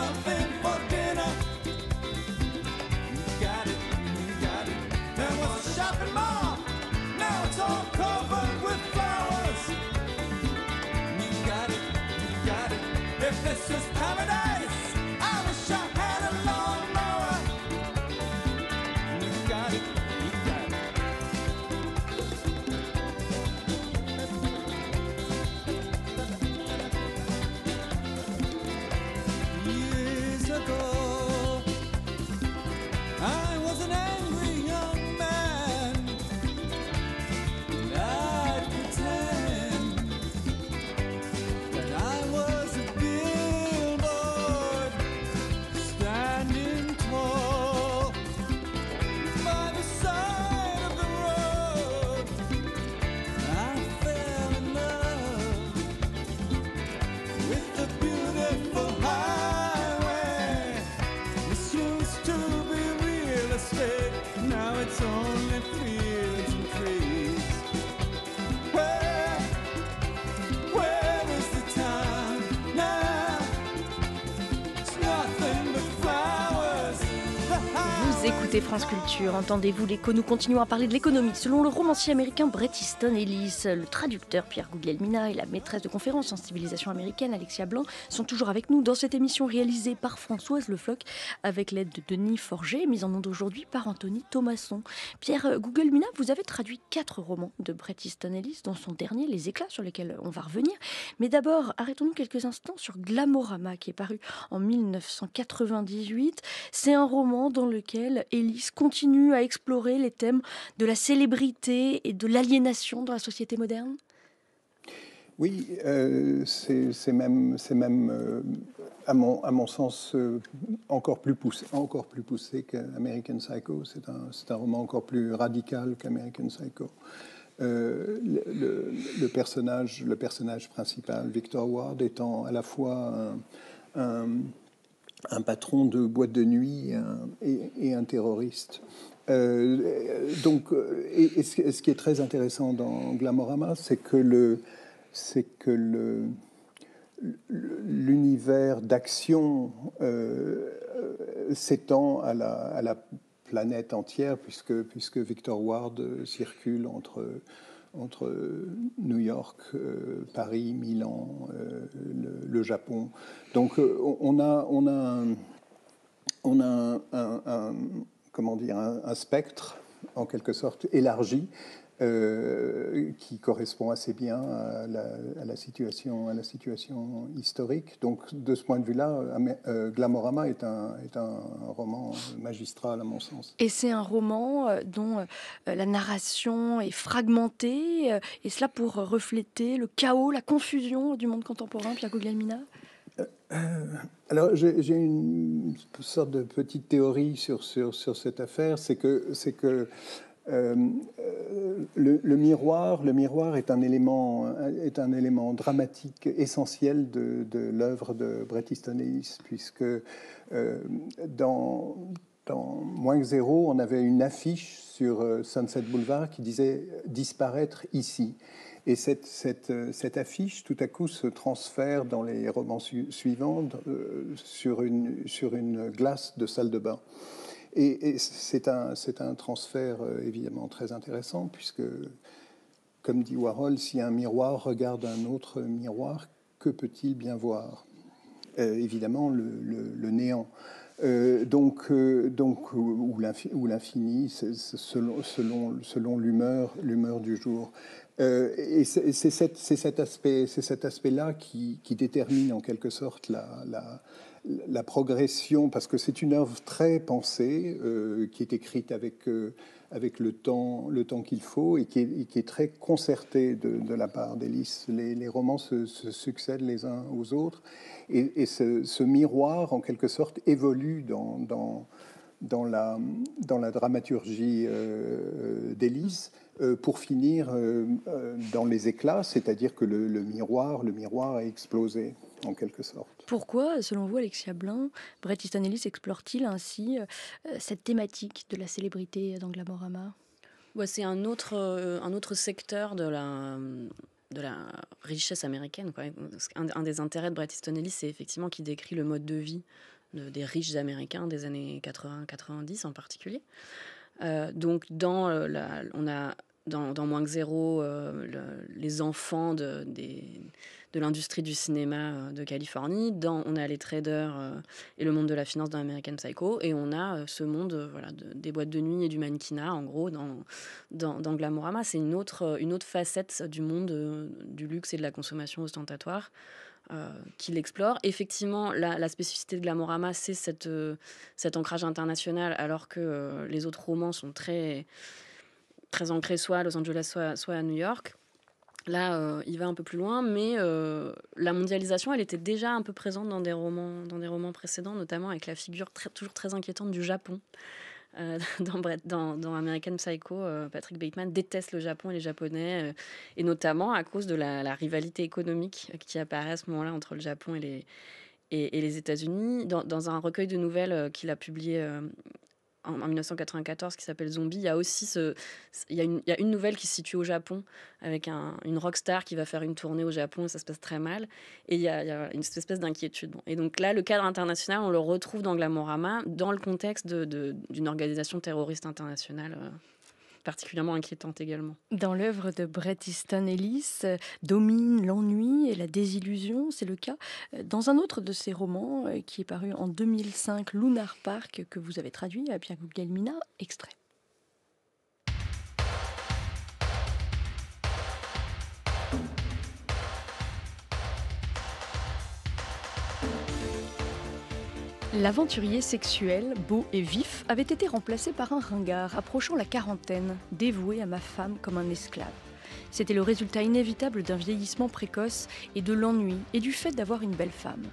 something for dinner. You got it, you got it. There was a shopping mall, now it's all covered with flowers. You got it, you got it. If this is paradise, I wish I had a lawnmower. You got it, you got it. Years ago, I was an angry young man, and I'd pretend that I was a billboard standing tall by the side of the road. I fell in love with the beautiful highway. This used to be real estate, now it's only fields and trees. Where is the town now? It's nothing but flowers. Vous écoutez France Culture, entendez-vous l'écho? Nous continuons à parler de l'économie. Selon le romancier américain Bret Easton Ellis, le traducteur Pierre Guglielmina et la maîtresse de conférence en civilisation américaine Alexia Blanc sont toujours avec nous dans cette émission réalisée par Françoise Le Floch avec l'aide de Denis Forget, mise en onde aujourd'hui par Anthony Thomasson. Pierre Guglielmina, vous avez traduit 4 romans de Bret Easton Ellis, dont son dernier, Les Éclats, sur lesquels on va revenir. Mais d'abord, arrêtons-nous quelques instants sur Glamorama, qui est paru en 1998. C'est un roman dans lequel Ellis continue à explorer les thèmes de la célébrité et de l'aliénation dans la société moderne. Oui, c'est même à mon sens, encore plus poussé qu'American Psycho. C'est un roman encore plus radical qu'American Psycho. Le personnage principal, Victor Ward, étant à la fois un patron de boîte de nuit et un terroriste. Ce qui est très intéressant dans Glamorama, c'est que l'univers d'action s'étend à la planète entière, puisque Victor Ward circule entre New York, Paris, Milan, le Japon. Donc on a un spectre en quelque sorte élargi qui correspond assez bien à la situation historique. Donc de ce point de vue-là, Glamorama est un roman magistral à mon sens. Et c'est un roman dont la narration est fragmentée, et cela pour refléter le chaos, la confusion du monde contemporain, Pierre Guglielmina. Alors j'ai une sorte de petite théorie sur cette affaire, c'est que le miroir est un élément dramatique essentiel de l'œuvre de Bret Easton Ellis, puisque dans Moins que zéro, on avait une affiche sur Sunset Boulevard qui disait « Disparaître ici ». Et cette affiche, tout à coup, se transfère dans les romans suivants sur une glace de salle de bain. Et c'est un transfert évidemment très intéressant, puisque, comme dit Warhol, si un miroir regarde un autre miroir, que peut-il bien voir? Évidemment, le néant. Ou l'infini, selon l'humeur du jour. Et c'est cet aspect-là qui détermine en quelque sorte la progression, parce que c'est une œuvre très pensée, qui est écrite avec le temps qu'il faut, et qui est très concertée de la part d'Ellis. Les romans se succèdent les uns aux autres, et ce miroir, en quelque sorte, évolue dans la dramaturgie d'Ellis, pour finir dans les éclats, c'est-à-dire que le miroir a explosé, en quelque sorte. Pourquoi, selon vous, Alexia Blanc, Bret Easton Ellis explore-t-il ainsi cette thématique de la célébrité dans Glamorama? C'est un autre secteur de la richesse américaine, quoi. Un des intérêts de Bret Easton Ellis, c'est effectivement qu'il décrit le mode de vie des riches américains des années 80-90 en particulier. Donc on a dans Moins que zéro les enfants de l'industrie du cinéma de Californie. On a les traders et le monde de la finance dans American Psycho. Et on a ce monde des boîtes de nuit et du mannequinat, en gros, dans Glamorama. C'est une autre facette du monde du luxe et de la consommation ostentatoire qu'il explore. Effectivement, la spécificité de Glamorama, c'est cet ancrage international, alors que les autres romans sont très, très ancrés soit à Los Angeles, soit à New York. Là, il va un peu plus loin, mais la mondialisation, elle était déjà un peu présente dans des romans précédents, notamment avec la figure toujours très inquiétante du Japon. Dans American Psycho, Patrick Bateman déteste le Japon et les Japonais, et notamment à cause de la rivalité économique qui apparaît à ce moment-là entre le Japon et les États-Unis. Dans un recueil de nouvelles qu'il a publié en 1994 qui s'appelle Zombie, il y a aussi il y a une nouvelle qui se situe au Japon avec une rockstar qui va faire une tournée au Japon et ça se passe très mal, et il y a une espèce d'inquiétude. Bon. Et donc là, le cadre international, on le retrouve dans Glamorama dans le contexte d'une organisation terroriste internationale particulièrement inquiétante également. Dans l'œuvre de Bret Easton Ellis, domine l'ennui et la désillusion, c'est le cas dans un autre de ses romans qui est paru en 2005, Lunar Park, que vous avez traduit à Pierre Gugelmina, extrait. L'aventurier sexuel, beau et vif, avait été remplacé par un ringard approchant la quarantaine, dévoué à ma femme comme un esclave. C'était le résultat inévitable d'un vieillissement précoce et de l'ennui et du fait d'avoir une belle femme.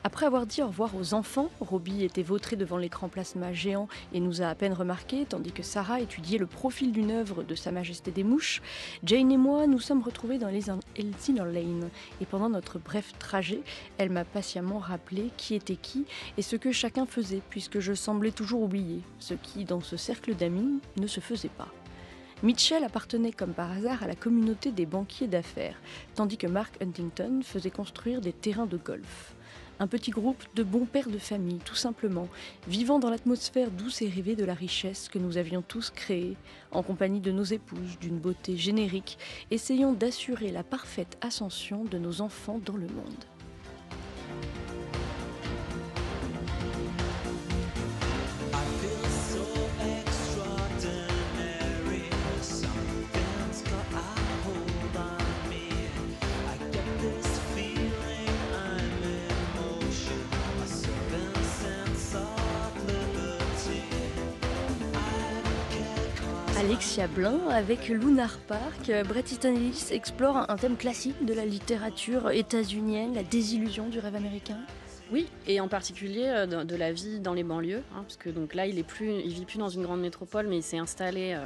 Après avoir dit au revoir aux enfants, Robbie était vautré devant l'écran plasma géant et nous a à peine remarqué, tandis que Sarah étudiait le profil d'une œuvre de Sa Majesté des Mouches. Jane et moi nous sommes retrouvés dans les Elsinore Lane, et pendant notre bref trajet, elle m'a patiemment rappelé qui était qui et ce que chacun faisait, puisque je semblais toujours oublier, ce qui, dans ce cercle d'amis, ne se faisait pas. Mitchell appartenait comme par hasard à la communauté des banquiers d'affaires, tandis que Mark Huntington faisait construire des terrains de golf. Un petit groupe de bons pères de famille, tout simplement, vivant dans l'atmosphère douce et rêvée de la richesse que nous avions tous créée, en compagnie de nos épouses, d'une beauté générique, essayant d'assurer la parfaite ascension de nos enfants dans le monde. Alexia Blin avec Lunar Park. Bret Easton Ellis explore un thème classique de la littérature états-unienne, la désillusion du rêve américain. Oui, et en particulier de la vie dans les banlieues, parce que donc là il vit plus dans une grande métropole, mais il s'est installé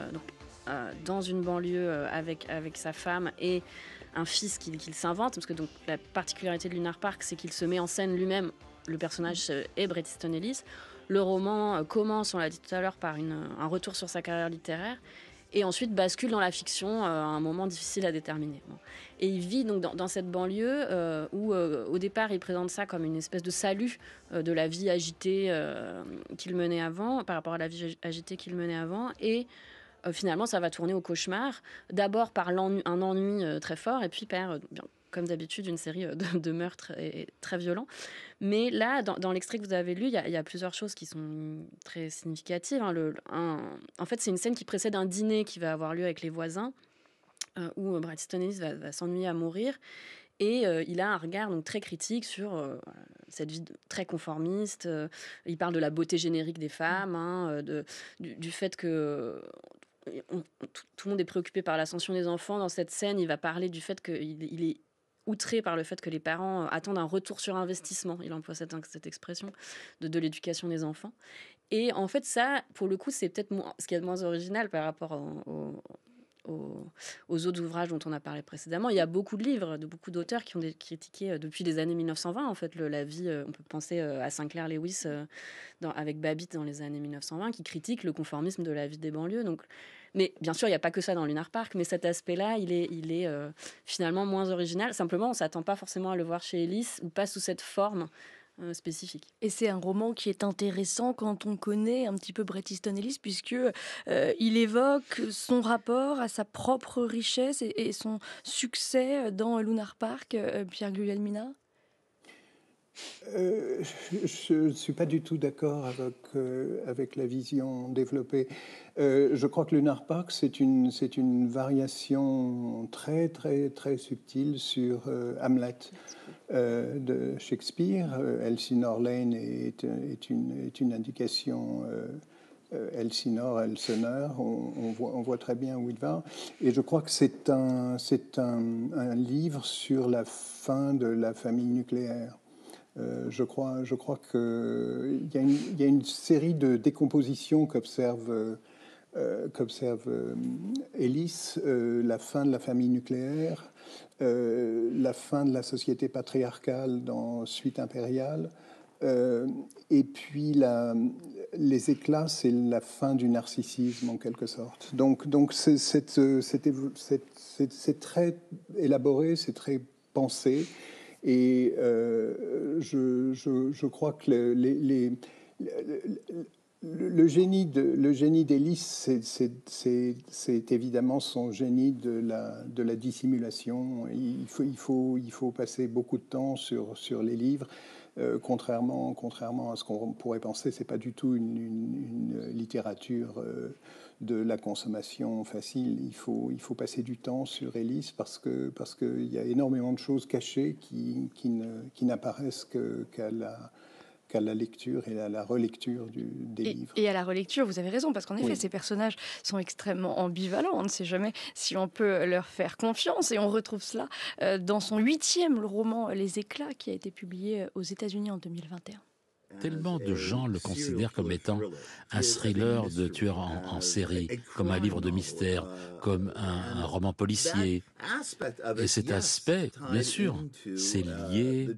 dans une banlieue avec sa femme et un fils qu'il s'invente, parce que donc la particularité de Lunar Park, c'est qu'il se met en scène lui-même. Le personnage est Bret Easton Ellis. Le roman commence, on l'a dit tout à l'heure, par un retour sur sa carrière littéraire et ensuite bascule dans la fiction à un moment difficile à déterminer. Bon. Et il vit donc dans cette banlieue où au départ il présente ça comme une espèce de salut de la vie agitée qu'il menait avant, par rapport à la vie agitée qu'il menait avant, et finalement ça va tourner au cauchemar, d'abord par un ennui très fort et puis par... comme d'habitude, une série de meurtres et très violents. Mais là, dans l'extrait que vous avez lu, il y a plusieurs choses qui sont très significatives. En fait, c'est une scène qui précède un dîner qui va avoir lieu avec les voisins, où Bret Easton Ellis va s'ennuyer à mourir. Et il a un regard donc, très critique sur cette vie très conformiste. Il parle de la beauté générique des femmes, du fait que... tout le monde est préoccupé par l'ascension des enfants. Dans cette scène, il va parler du fait qu'il est outré par le fait que les parents attendent un retour sur investissement. Il emploie cette expression de l'éducation des enfants. Et en fait, ça, pour le coup, c'est peut-être ce qu'il y a de moins original par rapport aux autres ouvrages dont on a parlé précédemment. Il y a beaucoup de livres, de beaucoup d'auteurs qui ont critiqué depuis les années 1920, en fait, la vie. On peut penser à Sinclair Lewis avec Babbitt dans les années 1920, qui critique le conformisme de la vie des banlieues. Donc, mais bien sûr, il n'y a pas que ça dans Lunar Park, mais cet aspect-là, il est finalement moins original. Simplement, on ne s'attend pas forcément à le voir chez Ellis, ou pas sous cette forme spécifique. Et c'est un roman qui est intéressant quand on connaît un petit peu Bret Easton Ellis, puisque il évoque son rapport à sa propre richesse et son succès dans Lunar Park, Pierre Guglielmina. Je ne suis pas du tout d'accord avec la vision développée. Je crois que Lunar Park, c'est une variation très, très, très subtile sur Hamlet de Shakespeare. Elsinore Lane est une indication. Elsinore, Elseneur, on voit très bien où il va. Et je crois que c'est un livre sur la fin de la famille nucléaire. Je crois qu'il y a une série de décompositions qu'observe Ellis, la fin de la famille nucléaire, la fin de la société patriarcale dans Suite impériale, et puis les éclats, c'est la fin du narcissisme en quelque sorte. Donc c'est très élaboré, c'est très pensé. Et je crois que le génie d'Ellis, c'est évidemment son génie de la dissimulation. Il faut passer beaucoup de temps sur les livres. Contrairement à ce qu'on pourrait penser, c'est pas du tout une littérature de la consommation facile. Il faut passer du temps sur Ellis parce qu'il y a énormément de choses cachées qui n'apparaissent qu'à la lecture et à la relecture des livres. Et à la relecture, vous avez raison, parce qu'en effet, ces personnages sont extrêmement ambivalents. On ne sait jamais si on peut leur faire confiance. Et on retrouve cela dans son 8e roman, Les Éclats, qui a été publié aux États-Unis en 2021. Tellement de gens le considèrent comme étant un thriller de tueur en série, comme un livre de mystère, comme un roman policier. Et cet aspect, bien sûr, c'est lié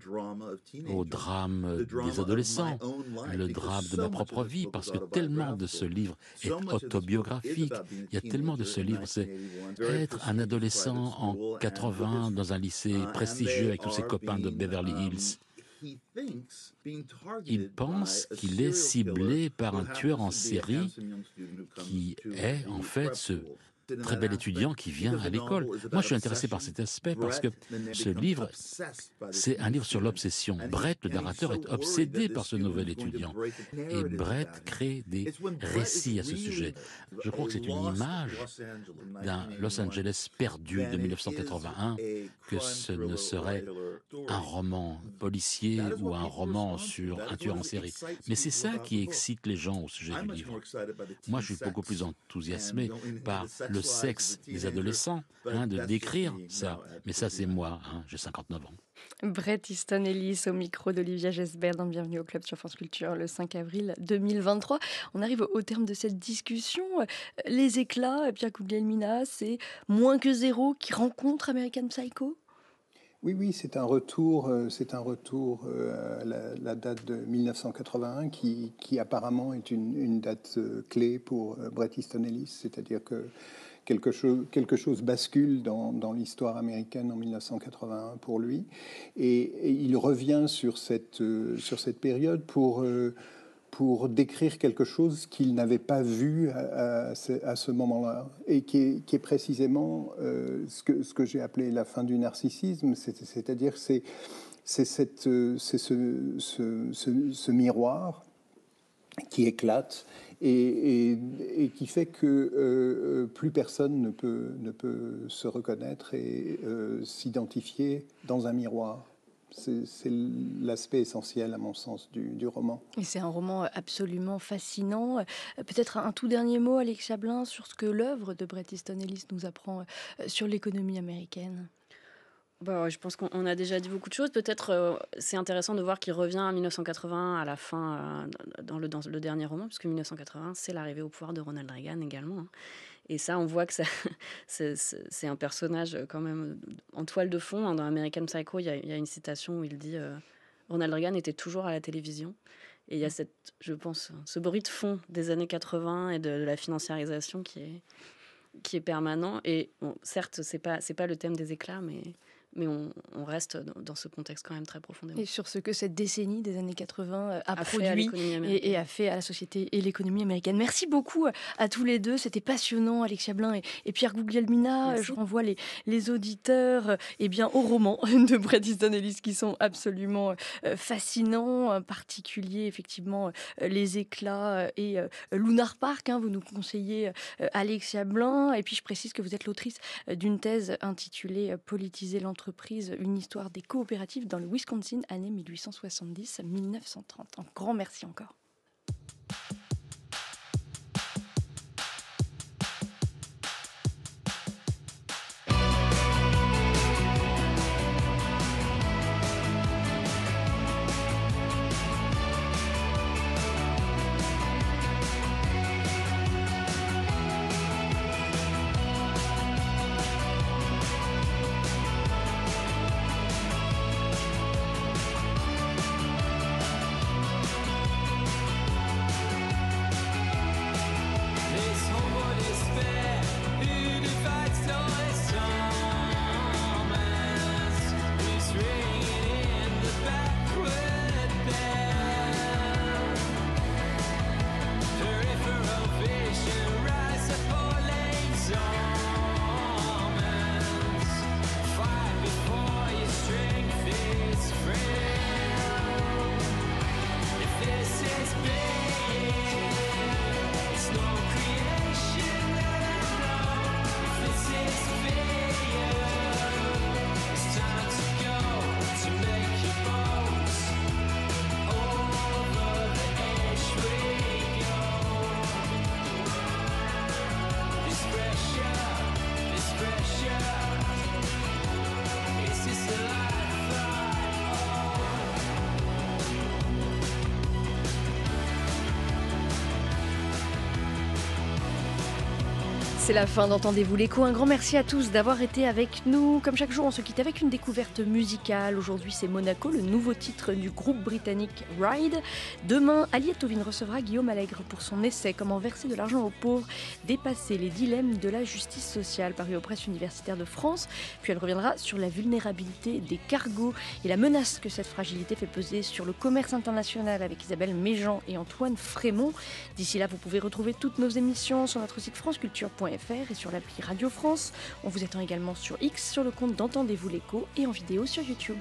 au drame des adolescents, le drame de ma propre vie, parce que tellement de ce livre est autobiographique. Il y a tellement de ce livre, c'est être un adolescent en 80 dans un lycée prestigieux avec tous ses copains de Beverly Hills. Il pense qu'il est ciblé par un tueur en série qui est en fait ce très bel étudiant qui vient à l'école. Moi, je suis intéressé par cet aspect parce que ce livre, c'est un livre sur l'obsession. Brett, le narrateur, est obsédé par ce nouvel étudiant. Et Brett crée des récits à ce sujet. Je crois que c'est une image d'un Los Angeles perdu de 1981, que ce ne serait un roman policier ou un roman sur un tueur en série. Mais c'est ça qui excite les gens au sujet du livre. Moi, je suis beaucoup plus enthousiasmé par le sexe des adolescents, de décrire ça. Mais ça, c'est moi, j'ai 59 ans. Bret Easton Ellis au micro d'Olivia Gesbert dans Bienvenue au Club sur France Culture le 5 avril 2023. On arrive au terme de cette discussion. Les Éclats, Pierre Guglielmina, c'est moins que zéro qui rencontre American Psycho ? Oui, c'est un retour à la date de 1981 qui apparemment est une date clé pour Bret Easton Ellis, c'est-à-dire que quelque chose bascule dans l'histoire américaine en 1981 pour lui, et il revient sur cette période pour décrire quelque chose qu'il n'avait pas vu à ce moment-là, et qui est précisément ce que j'ai appelé la fin du narcissisme, c'est-à-dire c'est ce miroir qui éclate et qui fait que plus personne ne peut se reconnaître et s'identifier dans un miroir. C'est l'aspect essentiel, à mon sens, du roman. Et c'est un roman absolument fascinant. Peut-être un tout dernier mot, Alex Chablin, sur ce que l'œuvre de Bret Easton Ellis nous apprend sur l'économie américaine. Je pense qu'on a déjà dit beaucoup de choses. Peut-être c'est intéressant de voir qu'il revient à 1980 à la fin dans le dernier roman, puisque 1980, c'est l'arrivée au pouvoir de Ronald Reagan également. Et ça, on voit que c'est un personnage quand même en toile de fond. Dans American Psycho, il y a une citation où il dit Ronald Reagan était toujours à la télévision. Et il y a je pense, ce bruit de fond des années 80 et de la financiarisation qui est permanent. Et bon, certes, c'est pas le thème des Éclats, mais mais on reste dans ce contexte quand même très profondément. Et sur ce que cette décennie des années 80 a fait à produit l'économie américaine. et a fait à la société et l'économie américaine. Merci beaucoup à tous les deux, c'était passionnant, Alexia Blin et Pierre Guglielmina. Merci. Je renvoie les auditeurs aux romans de Bret Easton Ellis qui sont absolument fascinants, en particulier effectivement Les Éclats et Lunar Park. Vous nous conseillez Alexia Blin, et puis je précise que vous êtes l'autrice d'une thèse intitulée Politiser l'entreprise, une histoire des coopératives dans le Wisconsin, années 1870-1930. Un grand merci encore. C'est la fin d'Entendez-vous l'écho. Un grand merci à tous d'avoir été avec nous. Comme chaque jour, on se quitte avec une découverte musicale. Aujourd'hui, c'est Monaco, le nouveau titre du groupe britannique Ride. Demain, Aliette Tovin recevra Guillaume Allègre pour son essai Comment verser de l'argent aux pauvres, dépasser les dilemmes de la justice sociale, paru aux presses universitaires de France. Puis elle reviendra sur la vulnérabilité des cargos et la menace que cette fragilité fait peser sur le commerce international, avec Isabelle Méjean et Antoine Frémont. D'ici là, vous pouvez retrouver toutes nos émissions sur notre site franceculture.fr et sur l'appli Radio France. On vous attend également sur X, sur le compte d'Entendez-vous l'écho, et en vidéo sur YouTube.